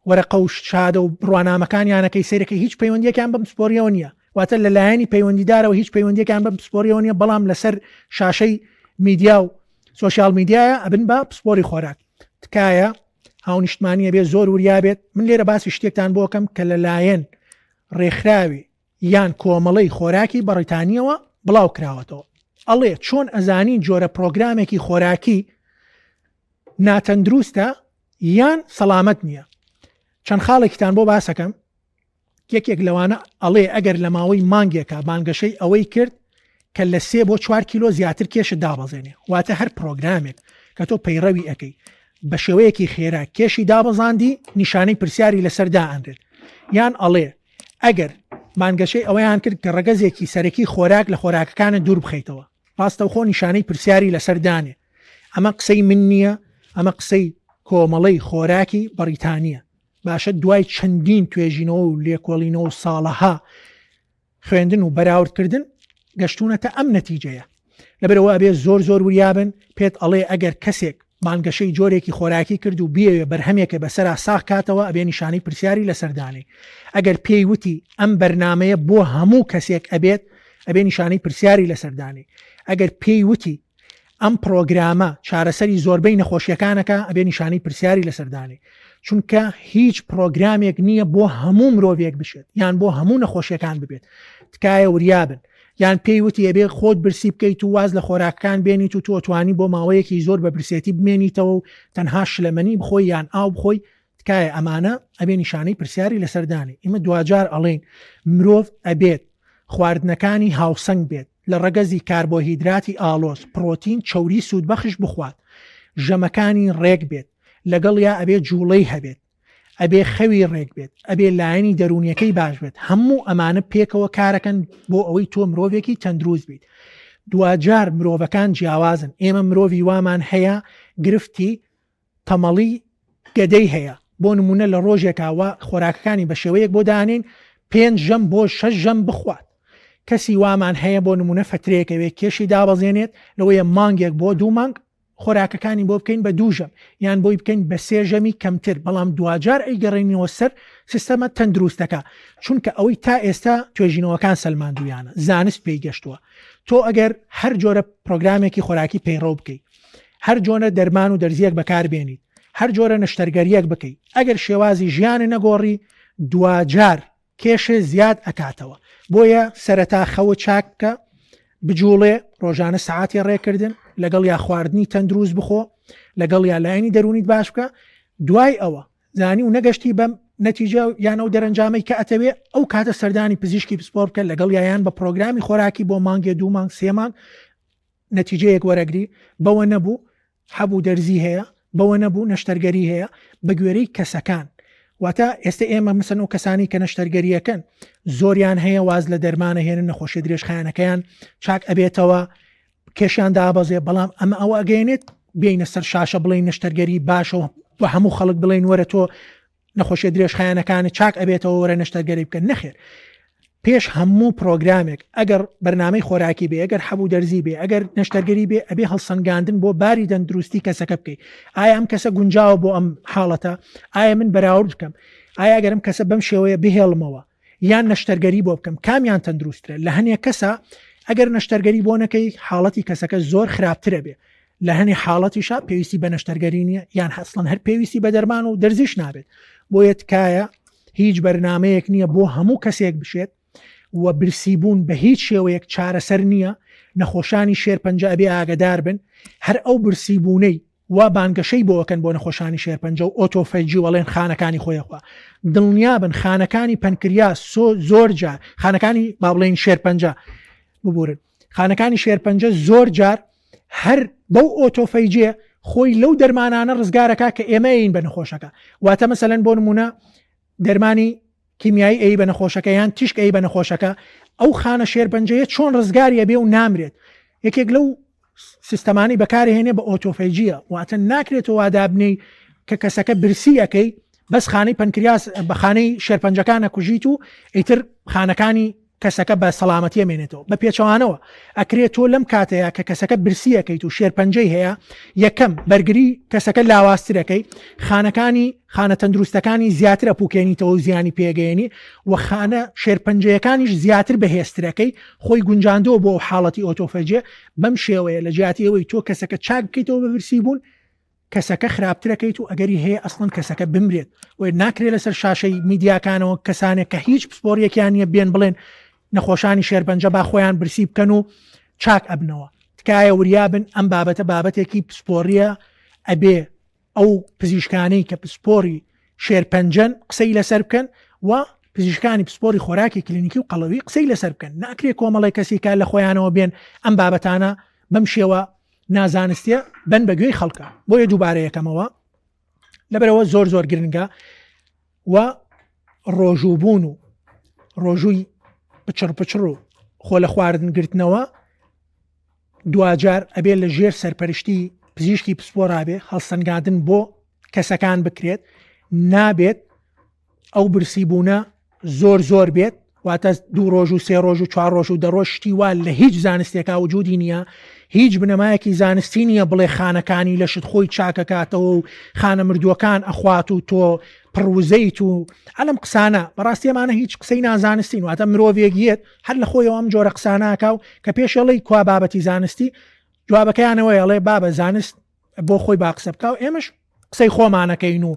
وەرەقە و شادە و بڕوانامەکانیانەکەی سیرەکە هیچ پەیوەندیەکان بەم پسپۆریەوە نییە واتە لەلایەنی پەیوەندیدارەوە هیچ پەیوەندیەکان بەم پسپۆریەوە نییە بەڵام لەسەر شاشەی میدیا و سوۆسیال میدیایە ئەبن بە پسپۆری خۆراک تکایە هاونیشتمانیە بێ زۆر وریابێت من لێرە باسی شتێکتان بۆکەم کە لەلایەن ڕێکخراوی یان کۆمەڵەی خۆراکی بەڕیتانیەوە بڵاو کراوەتەوە ئەڵێ چۆن ئەزانین جۆرە پرۆگرامێکی خۆراکی ناتەندروستە یان سەلامەت نییە چەند خاڵێکتان بۆ باسەکەم یەکێک لەوانە ئەڵێ ئەگەر لە ماوەی مانگێکە بانگەشەی ئەوەی کرد کە لە 3 بۆ 4 کیلۆ زیاتر کێشە دابەزێنێ واتە هەر پرۆگرامێک کە تۆ پەیڕەوی ئەەکەی بە شێوەیەکی خێرا کێشی دابەزاندی نیشانەی پرسیاری لەسەردا ئەندێت یان ئەڵێ ئەگەر مانگەشەی ئەوەیان کرد کە ڕەگەزێکی سەرەکی خۆراک لە خۆراکەکانە دوور بخەیتەوە ڕاستەوخۆ نیشانەی پرسیاری لەسەردانێ ئەمە قسەی من نییە ئەمە قسەی کۆمەڵەی خۆراکی بەریتانیە باشە دوای چەندین توێژینەوە و لێکۆڵینەوە و ساڵەها خوێندن و بەراوردکردن گەشتونەتە ئەم نەتیجەیە لەبەرەوە ئەبێ زۆر وریابن پێت ئەڵێ ئەگەر کەسێک بانگەشەی جۆرێکی خۆراکی کرد و بیاوێ بەرهەمێکە بەسەرا ساغ کاتەوە ئەبێ نیشانەی پرسیاری لەسەردانێ ئەگەر پێی وتی ئەم بەرنمەیە بۆ هەموو کەسێک ئەبێت ئەبێ نیشانەی پرسیاری لەسەردانێ ئەگەر پێی وتی ئەم پرۆگرامە چارەسەری زۆربەی نەخۆشیەکانەکە ئەبێ نیشانەی پرسیاری لەسەردانی، چونکە هیچ پرۆگرامێک نییە بۆ هەموو مرۆڤێک بشێت یان بۆ هەموو نەخۆشیەکان ببێت. تکایە وریابن یان پێی وتی ئەبێ خۆت برسی بکەیت و واز لە خۆراکەکان بێنیت و تۆتوانی بۆ ماوەیەکی زۆر بە برسێتی بمێنیتەوە و تەنها شلەمەنی بخۆی یان ئاو بخۆی، تکایە ئەمانە ئەبێ نیشانەی پرسیاری لەسەردانی. ئمە دوجار ئەڵێن مرۆڤ ئەبێت خواردنەکانی هاوسنگ بێت، لە ڕەگەزی کاربۆهیدراتی ئالۆز، پرۆتین، چەوری سوودبەخش بخوات، ژەمەکانی ڕێک بێت، لەگەڵ یا ئەبێ جوڵەی هەبێت، ئەبێ خەوی ڕێک بێت، ئەبێ لایەنی دەرونیەکەی باش بێت. هەموو ئەمانە پێکەوە کارەکەن بۆ ئەوەی تۆ مرۆڤێکی تەندروست بیت. دوجار مرۆڤەکان جیاوازن. ئێمە مرۆڤی وامان هەیە گرفتی تەمەڵی گەدەی هەیە، بۆ نمونە لە ڕۆژێکاوە خۆراکەکانی بە شێوەیەک بۆ دانین 5 ژەم بۆ 6 ژەم بخوات. کەسی وامان هەیە بۆ نمونە فترەیەکەوێت کێشی دابەزێنێت لەوەیە مانگێک بۆ 2 مانگ خۆراکەکانی بۆ بکەین بە 2 ژەم یان بۆی بکەین بە 3 ژەمی کەمتر، بەڵام دوجار ئەیگەڕێنەوە سەر سیستەمە تەندروستەکە، چونکە ئەوەی تا ئێستا توێژینەوەکان سەلماندویانە، زانست پێی گەشتووە. تۆ ئەگەر هەر جۆرە پرۆگرامێکی خۆراکی پەیڕەو بکەیت، هەر جۆرە دەرمان و دەرزیەک بەکاربێنیت، هەر جۆرە نەشتەرگەریەک بکەیت، ئەگەر شێوازی ژیانە نەگۆڕی دوجار کێشە زیاد ئەکاتەوە. بۆیە سەرەتا خەوە چاک بکە، بجوڵێ، ڕۆژانە سعاتی ڕێکردن، لەگەڵ یا خواردنی تەندروست بخۆ، لەگەڵ یا لایەنی دەرونیت باش بکە. دوای ئەوە زانی و نەگەشتی بەم نەتیجە یان ئەو دەرەنجامەی کە ئەتەوێ ئەو کاتە سەردانی پزیشکی پسپۆر بکە، لەگەڵ یان بە پرۆگرامی خۆراکی بۆ مانگێ 2 مانگ 3 مانگ نەتیجەیەک وەرەگری. بەوە نەبوو هەبوو دەرزی هەیە، بەوە نەبوو نەشتەرگەری هەیە، بە گوێرەی کەسەکان. واتە ئێستا ئێمە مثلەن و کەسانی کە نەشتەرگەریەکەن زۆریان هەیە واز لە دەرمانە هێنن نەخۆشی درێژخایەنەکەیان چاک ئەبێتەوە، کێشیان دابەزێ، بەڵام ئەمە ئەوە ئەگەێنێت بینە سەر شاشە بڵین نەشتەرگەری باشەوە بە هەموو خەڵک بڵین وەرە تۆ نەخۆشی درێژخایەنەکانی چاک ئەبێتەوە وەرە نەشتەرگەری بکەن. نەخێر، پێش هەموو پرۆگرامێک ئەگەر بەرنامەی خۆراکی بێ، ئەگەر هەبوو دەرزی بێ، ئەگەر نەشتەرگەری بێ، ئەبێ هەڵسەنگاندن بۆ باری دەندروستی کەسەکە بکەیت. ئایا ئەم کەسە گونجاوە بۆ ئەم حاڵەتە؟ ئایا من بەراورد بکەم؟ ئایا ئەگەرم کەسە بەم شێوەیە بهێڵمەوە یان نەشتەرگەری بۆ بکەم، کامیان تەندروسترە؟ لە هەنێک کەسە ئەگەر نەشتەرگەری بۆ نەکەی حاڵەتی کەسەکە زۆر خراپترە بێ، لە هەنێ حاڵەتیشا پێویستی بە نەشتەرگەری نییە یان هەسڵەن هەر پێویستی بە دەرمان و دەرزیش نابێت. بۆیە تکایە هیچ بەرنمەیەک نییە بۆ هەموو کەسێک بشێت و برسیبوون بە هیچ شێوەیەک چارەسەر نییە. نەخۆشانی شێرپەنجە ئەبێ ئاگدار بن، هەر ئەو برسیبوونەی وا بانگەشەی بۆەکەن بۆ نەخۆشانی شێرپەنجە و ئۆتۆفەجی وەڵێن خانەکانی خۆیخوا دڵنیابن خانەکانی پەنکریاس زۆر جار خانەکانی با بڵێن شێرپەنجە ببورن، خانەکانی شێرپەنجە زۆر جار هەر بەو ئۆتۆفەیجێ خۆی لەو دەرمانانە ڕزگارەکە کە ئێمەین بە نەخۆشەکە. واتە مەسەلەن بۆ نمونە دەرمانی کیمیایی ئەی بە نەخۆشەکە یان تیشک ئەی بە نەخۆشەکە، ئەو خانە شێرپەنجەیە چۆن ڕزگاریە بێ و نامرێت. یەکێک لەو سیستەمانی بەکارهێنێ بە ئۆتۆفەیجیە، واتە ناکرێتەوە وادابنەی کە کەسەکە برسیەکەی بەس خانەی پەنکریاس بە خانەی شێرپەنجەکانە کوژیت و ئیتر خانەکانی کەسەکە بە سەلامەتی مێنێتەوە. بە پێچەوانەوە ئەکرێت تۆ لەم کاتەیە کە کەسەکە برسیەکەیت و شێرپەنجەی هەیە یەکەم بەرگری کەسەکە لاوااسترەکەی، خانە تەندروستەکانی زیاتر ئەپوکێنیتەوە و زیانی پێگەێنی و خانە شێرپەنجەکانیش زیاتر بەهێسترەکەی خۆی گونجاندەوە بۆ حاڵەتی ئۆتۆفەجێ. بەم شێوەیە لە جیاتیەوەی تۆ کەسەکە چاک بکەیتەوە بە برسی بوون، کەسەکە خراپترەکەیت و ئەگەری هەیە ئەسڵن کەسەکە بمرێت. و ناکرێت لەسەر شاشەی میدیاکانەوە کەسانێک کە هیچ پسپۆریەکیان نیە بێن بڵێن نەخۆشانی شێرپەنجە با خۆیان برسی بکەن و چاک ئەبنەوە. تکایە وریابن ئەم بابەتە بابەتێکی پسپۆریە، ئەبێ ئەو پزیشکانەی کە پسپۆری شێرپەنجەن قسەی لەسەر بکەن و پزیشکانی پسپۆری خۆراکی کلینیکی و قەڵەوی قسەی لەسەر بکەن. ناکرێت کۆمەڵی کەسی کار لە خۆیانەوە بێن ئەم بابەتانە بەم شێوە نازانستیە بن بەگوێی خەڵکە. بۆیە دووبارە یەکەمەوە لەبەرەوە زۆر زۆر گرنگە و ڕۆژووبوون و ڕۆژووی پچڕ و خۆ لە خواردنگرتنەوە دوجار ئەبێ لە ژێر سەرپەرشتی پزیشکی پسپۆرابێ هەڵسەنگاندن بۆ کەسەکان بکرێت. نابێت ئەو برسیبوونە زۆر بێت، واتە 2 ڕۆژ و 3 ڕۆژ و 4 ڕۆژ و دەڕۆژ شتیوا لە هیچ زانستێکا وجودی نییە، هیچ بنەمایەکی زانستی نییە بڵێ خانەکانی لەشت خۆی چاکەکاتەوە و خانە مردووەکان ئەخوات و تۆ پڕوزەیت و ئەلم قسانە بەڕاستیەمانە هیچ قسەی نازانستین. واتە مرۆڤێکیت هەر لە خۆیەوە ئەم جۆرە قساناکە و کە پێشەڵی کوا بابەتی زانستی جوابەکەیانەوەی ئەڵێ بابە زانست بۆ خۆی با قسە بکە و ئێمەش قسەی خۆمانەکەین و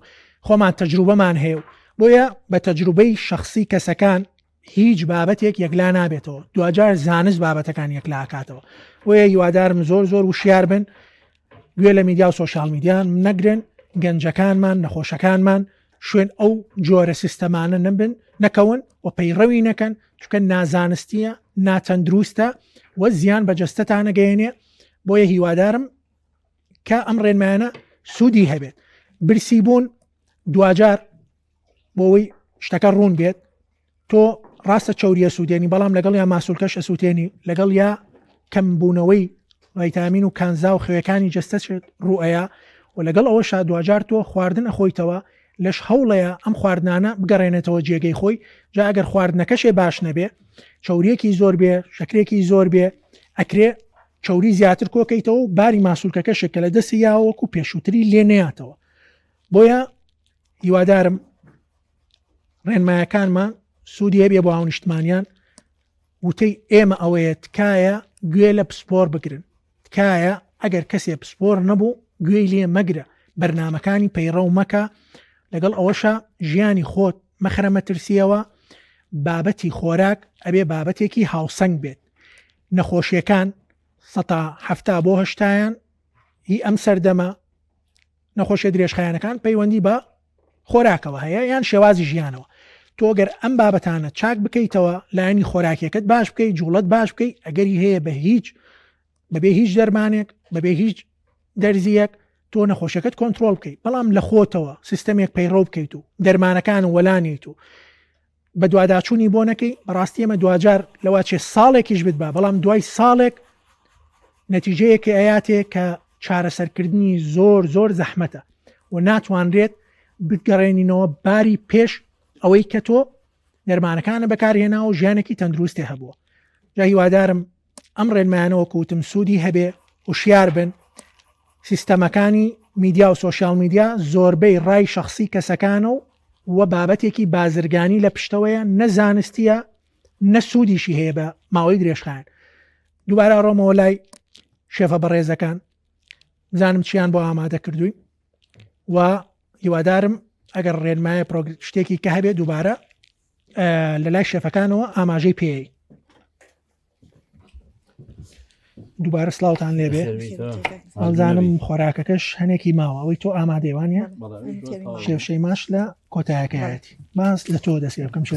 خۆمان تەجروبەمان هەیە و بۆیە بە تەجروبەی شخصی کەسەکان هیچ بابەتێک یەکلا نابێتەوە دوجار زانست بابەتەکان یەکلا کاتەوە بۆیە هیوادارم زۆر وشیار بن گوێ لە میدیا و سۆشال میدیان نەگرن گەنجەکانمان نەخۆشەکانمان شوێن ئەو جۆرە سیستەمانە نبن نەکەون و پەیڕەوی نەکەن چکە نازانستیە ناتەندروستە و زیان بەجەستەتانە گەیەنێ بۆیە هیوادارم کە ئەم ڕێنمایانە سوودی هەبێت برسی بوون دوجار بۆەوەی شتەکە ڕوون بێت تۆ ڕاستە چوریە سوودێنی بەڵام لەگەڵ یا ماسوولکەش ئەسووتێنی لەگەڵ یا کەمبوونەوەی ڤایتامین و کانزا و خێوەکانی جەستەچێت ڕوئەیە و لەگەڵ ئەوەش دوجار تۆ خواردن ئەخۆیتەوە لەش هەوڵەیە ئەم خواردنانە بگەڕێنێتەوە جێگەی خۆی جا ئەگەر خواردنەکەشێ باش نەبێ چوریەکی زۆر بێ شکرێکی زۆر بێ ئەکرێ چوری زیاتر کۆکەیتەوە و باری ماسوولکەکەشێک کە لە دەستی یاوەکو پێشووتری لێ نەیاتەوە بۆیە هیوادارم ڕێنمایەکانمان سوودی هەبێ بۆ هاونیشتمانیان وتەی ئێمە ئەوەیە تکایە گوێ لە پسپۆر بگرن تکایە ئەگەر کەسێ پسپۆر نەبوو گوێی لێ مەگرە بەرنمەکانی پەیڕە و مەکە لەگەڵ ئەوەشە ژیانی خۆت مەخرە مەترسیەوە بابەتی خۆراک ئەبێ بابەتێکی هاوسەنگ بێت نەخۆشیەکان 170 بۆ 80 هی ئەم سەردەمە نەخۆشیە درێژخایەنەکان پەیوەندی بە خۆراکەوە هەیە یان شێوازی ژیانەوە تۆ گەر ئەم بابەتانە چاک بکەیتەوە لایەنی خۆراکیەکەت باش بکەیت جوڵت باش بکەیت ئەگەری هەیە بەبێ هیچ دەرمانێک بەبێ هیچ دەرزیەک تۆ نەخۆشیەکەت کۆنتترۆل بکەیت بەڵام لە خۆتەوە سیستەمێک پەیڕۆ بکەیت و دەرمانەکان و وەلانیت و بە دوواداچوونی بۆ نەکەی بەڕاستی ئەمە دوجار لەوا چێ ساڵێکیش بێت بە بەڵام دوای ساڵێک نەتیجەیەکی ئاياتێ کە چارەسەرکردنی زۆر زەحمەتە و ناتوانرێت بگەڕێنینەوە باری پێش ئەوەی کە تۆ دەرمانەکانە بەکارهێنا و ژیانێکی تەندروستی هەبووە جا هیوادارم ئەم ڕێنمایانەوە کوتم سوودی هەبێ وشیار بن سیستەمەکانی میدیا و سۆشال میدیا زۆربەی ڕای شخصی کەسەکانە و بابەتێکی بازرگانی لە پشتەوەیە نەزانستیە نەسوودیشی هەیە بە ماوەی درێژخایەن دووبارە ڕۆمەوە لای شێفە بەڕێزەکان بزانم چیان بۆ ئامادە کردووی و هیوادارم ئەگەر ڕێنمایە شتێکی کە هەبێت دووبارە لە لای شێفەکانەوە ئاماژەی پێی دووبارە سلااوتان لێبێ ئەڵزانم خۆراکەکەش هەنێکی ماوە ئەوەی تۆ ئامادەوانە شێفشەی ماش لە کۆتایەکەیەتی باس لە تۆ دەسێ بکەم شێ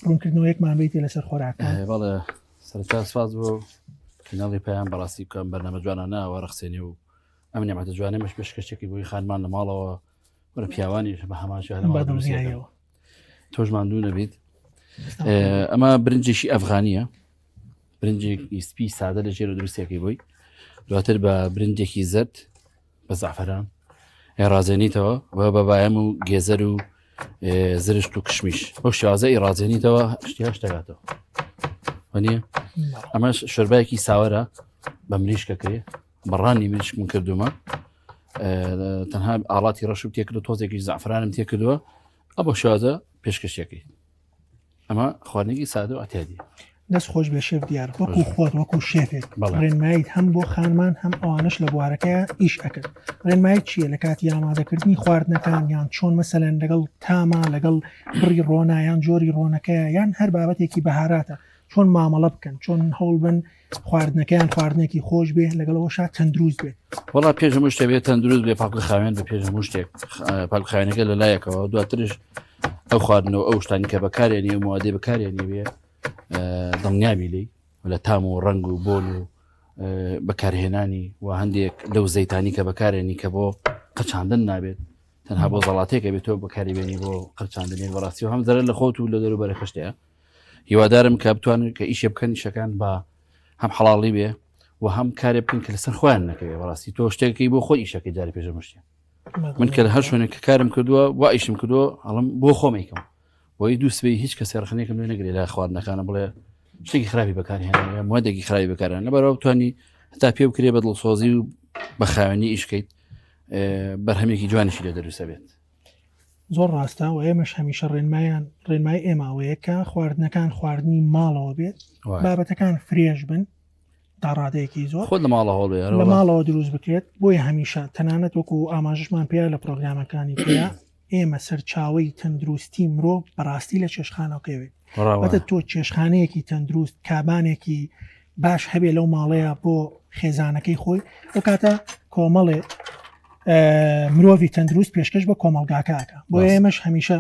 ڕوونکردنەوەیەکمان بیتی لەسەر خۆراکە بەڵێ سەرچا سپاس بۆ کیناڵی پێیان بەڕاستی بکەم بەرنامە جوانانە وەرەخسێنی و ئەم نێمەتە جوانێمەش پێشکەشتێکی بۆی خانمان لە ماڵەوە وەرە پیاوانی بە هەمانش بەدڵنیایەوە تۆش ماندوو نەبیت ئەمە برنجێکی ئەفغانیە برنجێکی سپی سادە لە ژێرە دروستێکی بووی دواتر بە برنجێکی زرد بە زعفران ڕازێنیتەوە و بە باەم و گێزەر و زرشت و کشمیش بۆ شێوازەی ڕازێنیتەوە شتیاش دەگاتەوە وەنیە ئەمە شۆربایەکی ساوەرە بە مریشکەکەی بەڕانی مریشک من کردومە تەنها ئاڵاتی ڕەش و تێکردو تۆزێکی زعفرانم تێکردووە ئە بۆ شێوازە پێشکەشیەکەی ئەمە خواردنێکی سادە و ئەتیادی دەست خۆش بێ شێف دیار وەکو خۆت وەکو شێفێک ڕێنمایت هەم بۆ خانمان هەم ئەوانش لە بوارەکەی ئیش ئەکرد ڕێنمایت چییە لە کاتی ئامادەکردنی خواردنەکان یان چۆن مەسەلەن لەگەڵ تاما لەگەڵ بڕی ڕۆنایان جۆری ڕۆنەکەیە یان هەر بابەتێکی بەهاراتە چۆن مامەڵە بکەن چۆن هەوڵ بن خواردنەکەیان خواردنێکی خۆش بێ لەگەڵەوەشا تەندروست بێت وڵا پێشمە شتێ بێت تەندروست بێ پاک خاوێن بە پێشمە شتێک پاکخاوێنەکە لە لایەکەوە دواترش ئەو خواردنەوە ئەو شتانی کە بەکارێنی و موادێ بەکارێنی بێ دڵنیابی لی لە تام و ڕنگ و بۆن و بەکارهێنانی و هەندێک لەو زەیتانی کە بەکارێنی کە بۆ قەچاندن نابێت تەنها بۆ زەڵاتێکە بێت تۆ بەکاری بێنی بۆ قەچاندنێک بەڕاستی و هەم زەرە لە خۆت و لە دەروبەرە خشتەیە هیوادارم کە بتوانن کە ئیشێ بکەن شەکان بە هەم حەڵاڵی بێ و هەم کارێ بکەن کە لەسەر خۆیان نەکەوێت بەڕاستی تۆ شتێکی بۆ خۆی ئیشەکەی جاری پێشەمەشتە من کە لە هەر شوێنێک کە کارم کردووە وا ئیشم کردووە هەڵم بۆ خۆمێکم بۆی دووسبەی هیچ کەسێ ڕخنێکم لێ نەگرێت لە خواردنەکانە بڵێ شتێکی خراپی بەکارهێنان موادێکی خراپی بەکارهێنان لەبەرەوە بتوانی هەتا پێ بکرێ بە دڵسۆزی و بە خاوێنی ئیشکەیت بەرهەمێکی جوانیشی لێ دەروسە بێت زۆر ڕاستە و ئێمەش هەمیشە ڕێنمای ئێماوەیە کە خواردنەکان خواردنی ماڵەوە بێت بابەتەکان فرێژ بن تا ڕادەیەکی زۆر خۆ لە ماڵە هەڵێ لە ماڵەوە دروست بکرێت بۆیە هەمیشە تەنانەت وەکو ئاماژشمان پێە لە پرۆگرامەکانی پێە ئێمە سەرچاوی تەندروستی مرۆڤ بەڕاستی لە چێشخانەکەوێت بەتە تۆ چێشخانەیەکی تەندروست کابانێکی باش هەبێ لەو ماڵەیە بۆ خێزانەکەی خۆی ئەو کاتە کۆمەڵێ مرۆڤی تەندروست پێشکەش بە کۆمەلگاکەکە بۆ ئێمەش هەمیشە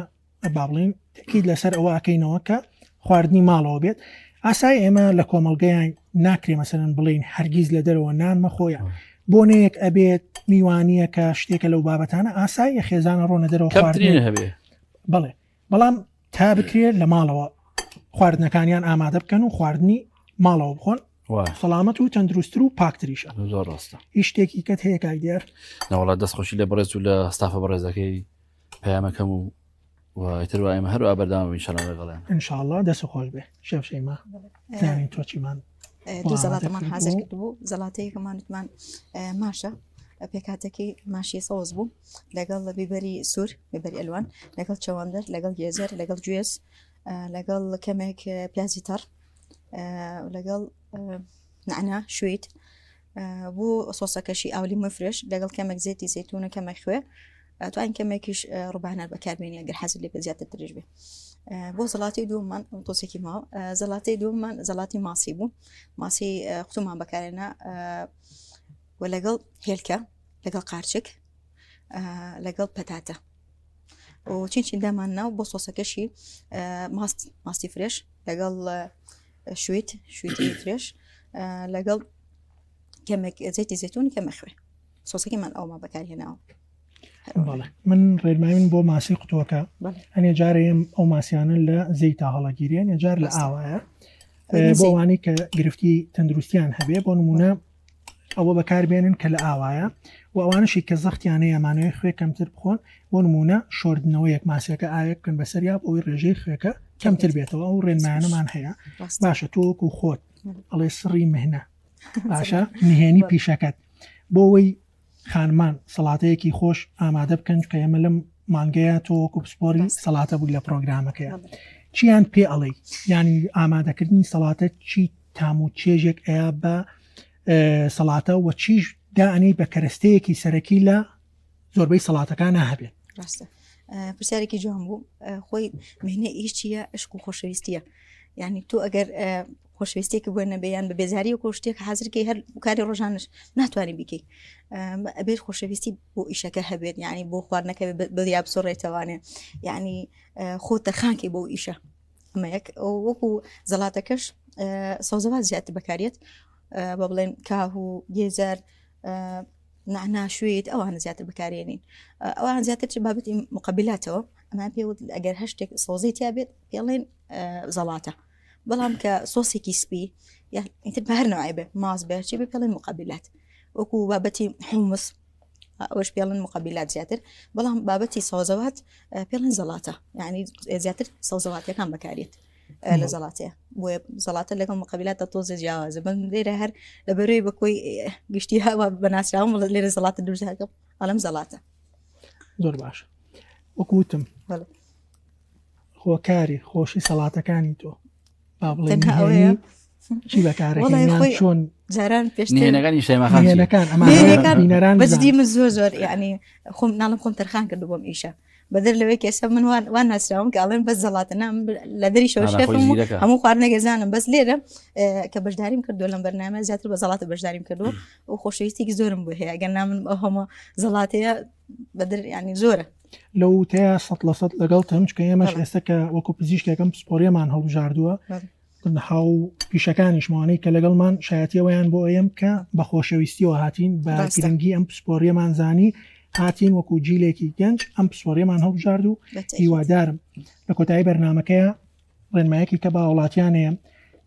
با بڵین تەکید لەسەر ئەوە ئەکەینەوە کە خواردنی ماڵەوە بێت ئاسای ئێمە لە کۆمەلگەیان ناکرێ مەسەرەن بڵین هەرگیز لە دەرەوە نان مەخۆیان بۆنەیەک ئەبێت میوانیە کە شتێکە لەو بابەتانە ئاسای خێزانە ڕۆنە دەرەوە خواردنی هەبێ بڵێ بەڵام تا بکرێت لە ماڵەوە خواردنەکانیان ئامادە بکەن و خواردنی ماڵەوە بخۆن سەلامەت و تەندروستتر و پاکتریشە زۆر ڕاستە هیچ شتێکی کەت هەیە کای دیار نەوەڵات دەستخۆشی لە بەڕێز و لە ستافە بەڕێزەکەی پەیامەکەم و تر ئێمە هەروە بەردام ئینشاڵڵا لەگەڵیان ئینشاڵڵا دەست خۆش بێ شەف شەیما زانین تۆچیمان دوو زەڵاتەمان حازر کردبوو زەڵاتەیەکەمانتمان ماشە پێکاتێکی ماشی سەوز بوو لەگەڵ بیبەری سوور بیبەری ئەلوان لەگەڵ چەوەندەر لەگەڵ گێزەر لەگەڵ گوێز لەگەڵ کەمێک پیازی تەڕ لەگەڵ نعنا شوێت بوو سۆسەکەشی ئاولی مفرش لەگەڵ کەمێک زێتی زەیتونە کەمە خوێ توانین کەمێکیش ڕوبانەر بەکاربێنی ئەگەر حەزت لێ بە زیاتر درێژ بێ بۆ زەڵاتی دووەمان تۆسێکی ماوە زەڵاتی دووەمان زەڵاتی ماسی بوو ماسی قوتومان بەکارێنە و لەگەڵ هێلکە لەگەڵ قارچک لەگەڵ پەتاتە و چین دامان ناو بۆ سۆسەکەشی ماستی فرێش لەگەڵ شوێتی فرێش لەگەڵ کەمێک زەیتی زەیتون کەمە خوێ سۆسەکەمان ئەوما بەکارهێناوە من ڕێنماین بۆ ماسی قوتووەکە هەنێ جارێم ئەو ماسیانە لە زەیتا هەڵەگیریان یا جار لە ئاوایە بۆ ئەوانەی کە گرفتی تەندروستیان هەبێ بۆ نمونە ئەوە بەکاربێنن کە لە ئاوایە و ئەوانشی کە زەختیانەیە ئەمانەوەی خوێ کەمتر بخۆن بۆ نمونە شۆردنەوەیەک ماسیەکە ئاوێک بکەن بەسەریاب ئەوەی ڕێژەی خوێەکە کەمتر بێتەوە ئەو ڕێنمایانەمان هەیە باشە تۆوەکو خۆت ئەڵێ سڕی مهنە باشە نهێنی پیشەکەت بۆەوەی خانمان سەڵاتەیەکی خۆش ئامادە بکەن کە ئێمە لەم مانگەیە تۆوەکو پسپۆری سەڵاتە بوو لە پرۆگرامەکەیە چیان پێ ئەڵێ ینی ئامادەکردنی سەڵاتە چی تام و چێژێک ئەیە بە سەڵاتە و چیش دائنی بە کەرەستەیەکی سەرەکی لە زۆربەی سەڵاتەکان هەبێت ڕاستە پرسیارێکی جوان بوو خۆی مهنە ئیش چییە عشق و خۆشەویستیە یعنی تۆ ئەگەر خۆشویستێکی بۆ نەبیان بە بێزاری و کۆشتێک حەزرکەی هەر کاری ڕۆژانش ناتوانانی بیکەی ئەبێت خۆشەویستی بۆ ئیشەکە هەبێت یعنی بۆ خواردنەکە بەدیا بسۆڕێتەوانێ یعنی خۆ تەرخانکەی بۆ ئیشە ئەمەیەک وەکو زەڵاتەکەش سەوزەوات زیاتر بەکارێت بە بڵێن کاه و گێزەر نعنا شوێت ئەوانە زیاتر بەکارێنین ئەوان زیاتر چ بابەتی مقابلاتەوە ئەمان پێوت ئەگەر هەشتێک سۆزیتیا بێت پێڵێن زەڵاتە بەڵام کە سۆسێکی سپی یاتر بە هەر نوعی بێ ماز بێچی بێ پێڵێن مقابلات وەکو بابەتی حومس ئەوش پێڵێن مقابلات زیاتر بەڵام بابەتی سۆزەوات پێڵێن زەڵاتە یعنی زیاتر سەوزەواتەکان بەکارێت لە زەڵاتەیە بۆیە زەڵاتە لەگەڵ مقابلاتە تۆزە جیاوازە بەم لێرە هەر لە بەروی بەکۆی گشتی هاوا بەناسراوم لێرە زەڵاتە دروستەکە ئەڵم زەڵاتە زۆر باش وەکوتم خۆکاری خۆشی سەڵاتەکانی تۆ چی بەکارەکەیان چۆن جاران پێشتێنەکانی شەیماخانەکان ئەمانەکان بەجددی من زۆر یعنی خۆم ناڵم خۆم تەرخان کرد بۆم ئیشە بەدر لەوەی کێسە من وان ناسراوم کە ئەڵێن بەس زەڵاتە نام لە دەری شەوشێفم هەموو خواردنەگەزانم بەس لێرە کە بەشداریم کردو لەم بەرنامە زیاتر بە زەڵاتە بەشداریم کردو و خۆشەویستێکی زۆرم بۆ هەیە ئەگەر نامن ئەوهەمە زەڵاتەیە بەدر ینی زۆرە لەو تەیە 100% لەگەڵ تەم چکە ئێمەش ئێستا کە وەکو پزیشکێکم پسپۆریەمان هەڵبژاردووە هاو پیشەکانیشمانەی کە لەگەڵمان شایەتیەوەیان بۆ ئەم کە بە خۆشەویستیەوە هاتین بە گرنگی ئەم پسپۆریەمان زانی هاتین وەکو جیلێکی گەنج ئەم پسپۆریەمان هەڵبژارد و هیوادارم لە کۆتایی بەرنامەکەیە ڕێنمایەکی کە با وڵاتیانەیە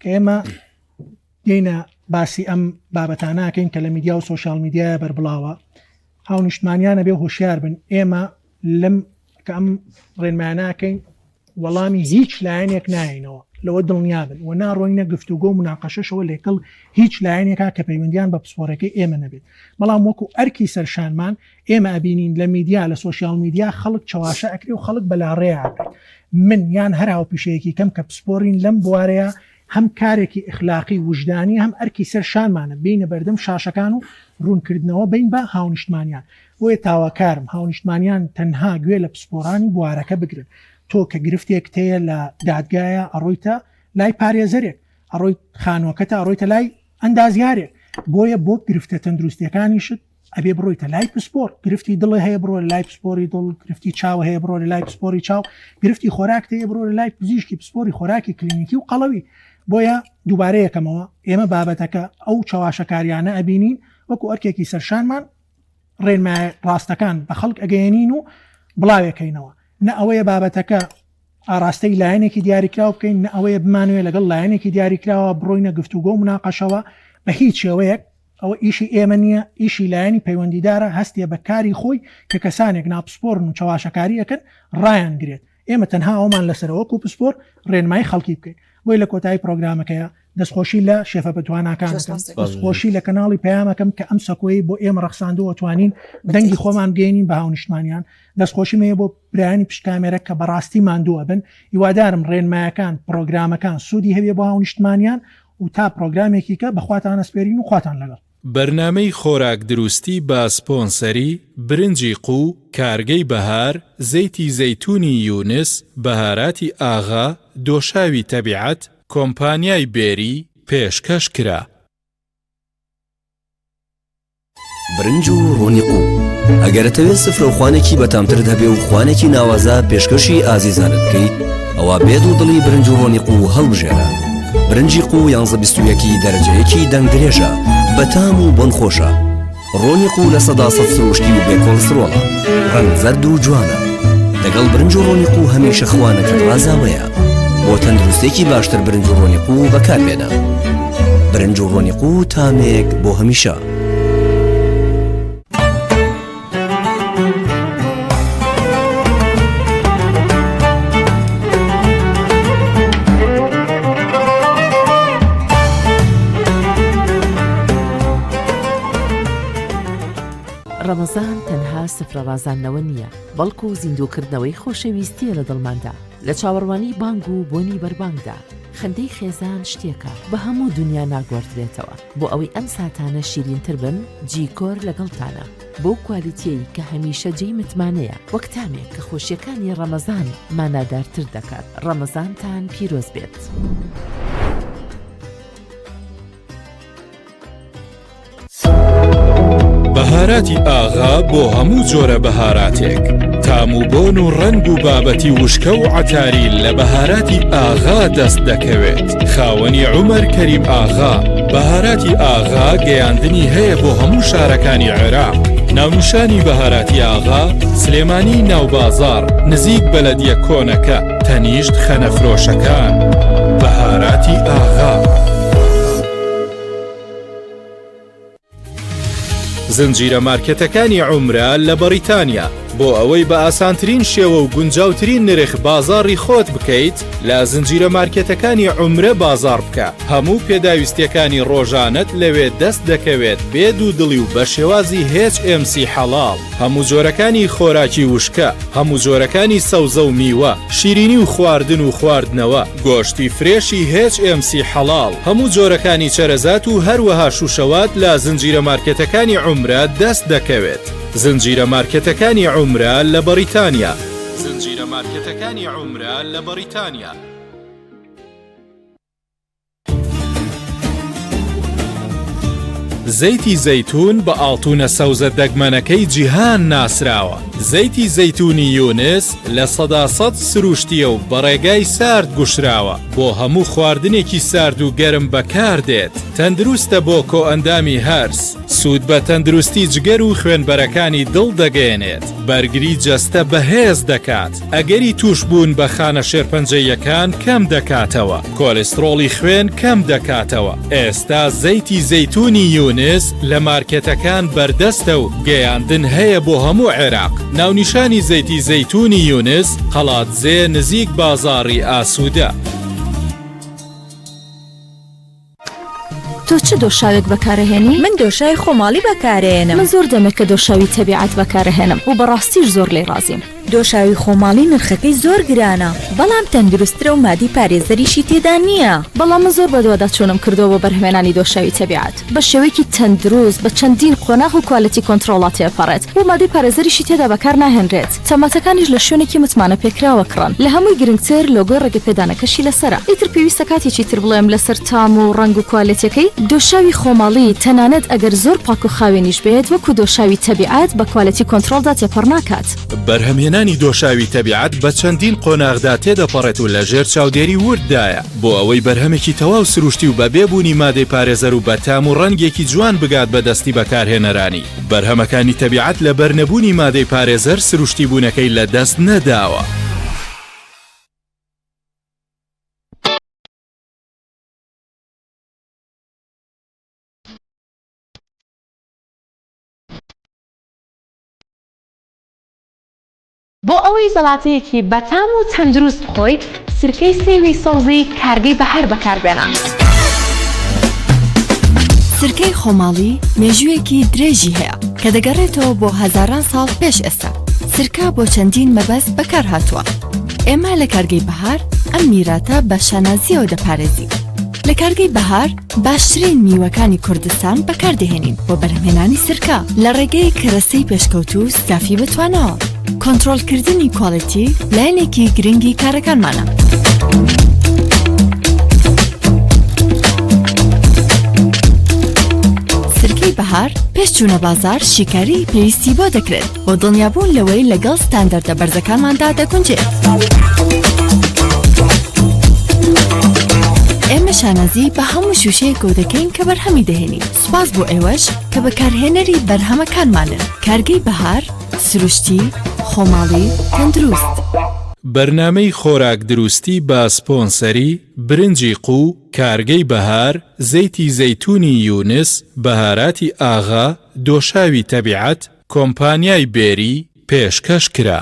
کە ئێمە دێنە باسی ئەم بابەتاناکەین کە لە میدیا و سۆشال میدیایە بەربڵاوە هاو نیشتمانیانە بێ هۆشیار بن ئێمە لەم کە ئەم ڕێنماناکەین وەڵامی هیچ لایەنێک ناینەوە لەوە دڵنیابن و ناڕۆینە گفتوگۆ و مناقەشەشەوە لێکڵ هیچ لایەنێکا کە پەیوەندیان بە پسپۆرەکەی ئێمە نەبێت بەڵام وەکو ئەرکی سەرشانمان ئێمە ئەبینین لە میدیا لە سۆشیال میدیا خەڵک چاواشە ئەکری و خەڵک بەلاڕێ ئاکرێت من یان هەراو پیشەیەکی کەم کە پسپۆرین لەم بوارەیە هەم کارێکی ئەخلاقی وجدانی هەم ئەرکی سەر شانمانە بینە بەردەم شاشەکان و ڕوونکردنەوە بین بە هاونیشتمانیان بۆیە تاواکارم هاونیشتمانیان تەنها گوێ لە پسپۆرانی بوارەکە بگرن تۆ کە گرفتێک تەیە لە دادگایە ئەڕۆیتە لای پارێزەرێک ئەڕۆی خانووەکەتە ئەڕۆیتە لای ئەندازیارێک بۆیە بۆ گرفتە تەندروستیەکانیشت ئەبێ بڕۆیتە لای پسپۆر گرفتی دڵی هەیە بڕۆ لای پسپۆری دڵ گرفتی چاو هەیە بڕۆ لای پسپۆری چاو گرفتی خۆراک هەیە بڕۆ لای پزیشکی پسپۆری خۆراکی کلینیکی و قەڵەوی بۆیە دووبارەیەکەمەوە ئێمە بابەتەکە ئەو چاواشەکاریانە ئەبینین وەکو ئەرکێکی سەرشانمان ڕێنمای ڕاستەکان بە خەڵک ئەگەیەنین و بڵاوێکەینەوە نە ئەوەیە بابەتەکە ئاراستەی لایەنێکی دیاریکراوە بکەین نە ئەوەیە بمانوێت لەگەڵ لایەنێکی دیاریکراوە بڕۆینە گفتوگۆ و مناقەشەوە بە هیچ شێوەیەک ئەوە ئیشی ئێمە نییە ئیشی لایەنی پەیوەندیدارە هەستێ بە کاری خۆی کە کەسانێک ناپسپۆرن و چاواشەکاریەکەن ڕایان گرێت ئێمە تەنها ئەومان لەسەرەوەکو پسپۆر ڕێنمای خەڵکی بکەین بۆی لە کۆتایی پرۆگرامەکەیە دەستخۆشی لە شێفە بەتواناکانەکەم دەستخۆشی لە کەناڵی پەیامەکەم کە ئەم سەکۆی بۆ ئێمە ڕەخساندووە توانین دەنگی خۆمان بگەینین بە هاونیشتمانیان دەستخۆشی مەیە بۆ برایانی پشتکامێرە کە بەڕاستی ماندووە بن هیوادارم ڕێنمایەکان پرۆگرامەکان سوودی هەبێ بۆ هاونیشتمانیان و تا پرۆگرامێکی کە بەخواتان ئەسپێرین و خواتان لەگەڵ بەرنامەی خۆراک دروستی بە سپۆنسەری برنجی قو کارگەی بەهار زەیتی زەیتونی یونس بەهاراتی ئاغا دۆشاوی تەبیعەت کۆمپانیای بێری پێشکەش کرا برنج و ڕۆنی قو ئەگەرەتەوێت سفرە و خوانێکی بەتامترت هەبێ و خوانێکی ناوازە پێشکەشی ئازیزانت بکەیت ئەوە بێت و دڵی برنج و ڕۆنی قو هەڵبژێرە برنجی قو 11 دەرەجەیەکی دەنگ درێژە بەتام و بۆن خۆشە ڕۆنی قو لە 100% سروشتی و بێ کۆلسترۆڵە ڕەنگ زەرد و جوانە لەگەڵ برنج و ڕۆنی قو هەمیشە خوانەکەت ڕازاوەیە بۆ تەندروستێکی باشتر برنج و ڕۆنی قو بەکاربێنە برنج و ڕۆنی قو تامێک بۆ هەمیشە ڕەمەزان تەنها سفرە ڕازاندنەوە نییە بەڵکو زیندووکردنەوەی خۆشەویستیە لە دڵماندا لە چاوەڕوانی بانگ و بۆنی بەربانگدا خەندەی خێزان شتێکە بە هەموو دنیا ناگۆڕدرێتەوە بۆ ئەوەی ئەم ساتانە شیرینتر بن جیکۆر لەگەڵتانە بۆ کوالیتیەی کە هەمیشە جێی متمانەیە وەک تامێک کە خۆشیەکانی ڕەمەزان مانادارتر دەکات ڕەمەزانتان پیرۆز بێت. بەهاراتی ئاغا بۆ هەموو جۆرە بەهاراتێک تام و بۆن و ڕەنگ و بابەتی وشکە و عەتاری لە بەهاراتی ئاغا دەست دەکەوێت خاوەنی عومەر کەریم ئاغا بەهاراتی ئاغا گەیاندنی هەیە بۆ هەموو شارەکانی عێراق ناونیشانی بەهاراتی ئاغا سلێمانی ناوبازار نزیک بەلەدیە کۆنەکە تەنیشت خەنەفرۆشەکان بەهاراتی ئاغا زنجیرە مارکێتەکانی عومرە لە بەریتانیا بۆ ئەوەی بە ئاسانترین شێوە و گونجاوترین نرخ بازاڕی خۆت بکەیت لە زنجیرە مارکێتەکانی عومرە بازار بکە هەموو پێداویستیەکانی ڕۆژانت لەوێ دەست دەکەوێت بێ دوو دڵی و بە شێوازی HMC حەڵاڵ هەموو جۆرەکانی خۆراکی وشکە هەموو جۆرەکانی سەوزە و میوە شیرینی و خواردن و خواردنەوە گۆشتی فرێشی HMC حەڵاڵ هەموو جۆرەکانی چەرەزات و هەروەها شوشەوات لە زنجیرە مارکێتەکانی عومرە دەست دەکەوێت زنجیرە مارکێتەکانی عومرە لە بەریتانیا زنجیرە مارکێتەکانی عومرە لە بەریتانیا زەیتی زەیتون بە ئاڵتونە سەوزە دەگمەنەکەی جیهان ناسراوە زەیتی زەیتونی یونس لە 100% سروشتیە و بەڕێگای سارد گوشراوە بۆ هەموو خواردنێکی سارد و گەرم بەکار دێت تەندروستە بۆ کۆئەندامی هەرس سوود بە تەندروستی جگەر و خوێنبەرەکانی دڵ دەگەێنێت بەرگری جەستە بەهێز دەکات ئەگەری توش بوون بە خانە شێرپەنجەیەکان کەم دەکاتەوە کۆلێسترۆڵی خوێن کەم دەکاتەوە ئێستا زەیتی زەیتونی یونس لە مارکێتەکان بەردەستە و گەیاندن هەیە بۆ هەموو عێراق ناونیشانی زەیتی زەیتونی یونس قەڵاتزێ نزیک بازاڕی ئاسوودە تۆ چ دۆشاوێک بەکارەهێنی؟ من دۆشای خۆماڵی بەکارهێنم. من زۆر دەمێت کە دۆشاوی تەبیعەت بەکارەهێنم و بەڕاستیش زۆر لێی ڕازیم. دۆشاوی خۆماڵی نرخەکەی زۆر گرانە بەڵام تەندروسترە و مادی پارێزەریشی تێدا نییە. بەڵام من زۆر بەدووەدا چوونم کردەوە بە بەرهمێنانی دۆشاوی تەبیعەت بە شێوەیەکی تەندروست بە چەندین قۆناغ و کوالیتی کۆنتڕۆڵات تێپەڕێت و مادی پارێزەریشی تێدا بەکار ناهێنرێت. تەماتەکانیش لە شوێنێکی متمانە پێکراوە کڕن لە هەمووی گرنگتر لۆگۆ ڕێگەپێدانەکەشی لەسرە. ئیتر پێویستە کاتێکی تر بڵێم لەسەر تام و ڕنگ و کوالەتیەکەی دۆشاوی خۆماڵی تەنانەت ئەگەر زۆر پاک و خاوێنیش بێت وەکو دۆشاوی تەبیعەت بە کوالەتی کۆنتڕۆڵدا تێپەڕ ناکات. بەرهەمهێنانی دۆشاوی تەبیعەت بە چەندین قۆناغدا تێدەپەڕێت و لەژێر چاودێری وردایە بۆ ئەوەی بەرهەمێکی تەواو سروشتی و بە بێبوونی مادەی پارێزەر و بە تام و ڕەنگێکی جوان بگات بەدەستی بەکارهێنەرانی. بەرهەمەکانی تەبیعەت لە بەرنەبوونی مادەی پارێزەر سروشتی بوونەکەی لە دەست نەداوە. بۆ ئەوەی زەڵاتەیەکی بەتام و تەندروست بخۆیت سرکەی سێوی سەوزی کارگەی بەهار بەکاربێنە. سرکەی خۆماڵی مێژوویەکی درێژی هەیە کە دەگەڕێتەوە بۆ هەزاران ساڵ پێش ئێستا. سرکە بۆ چەندین مەبەست بەکار هاتووە. ئێمە لە کارگەی بەهار ئەم میراتە بە شانازیەوە دەپارێزی. لە کارگەی بەهار باشترین میوەکانی کوردستان بەکاردەهێنین بۆ بەرهەمهێنانی سرکە لە ڕێگەی کەرەسەی پێشکەوت و سافی بتوانەوە. کۆنتڕۆڵکردنی کوالەتی لایەنێکی گرنگی کارەکانمانە. سرکەی بەهار پێش چوونە بازار شیکاری پێویستی بۆ دەکرێت بۆ دڵنیابوون لەوەی لەگەڵ ستاندەردە بەرزەکانماندا دەگونجێت. ئێمە شانازی بە هەموو شوشەیەک و دەکەین کە بەرهەمی دەهێنین. سوپاس بۆ ئێوەش کە بەکارهێنەری بەرهەمەکانمانن. کارگەی بەهار، سروشتی، خۆماڵی، تەندروست. بەرنامەی خۆراک دروستی بە سپۆنسەری برنجی قو، کارگەی بەهار، زەیتی زەیتونی یونس، بەهاراتی ئاغا، دۆشاوی تەبیعەت، کۆمپانیای بێری پێشکەش کرا.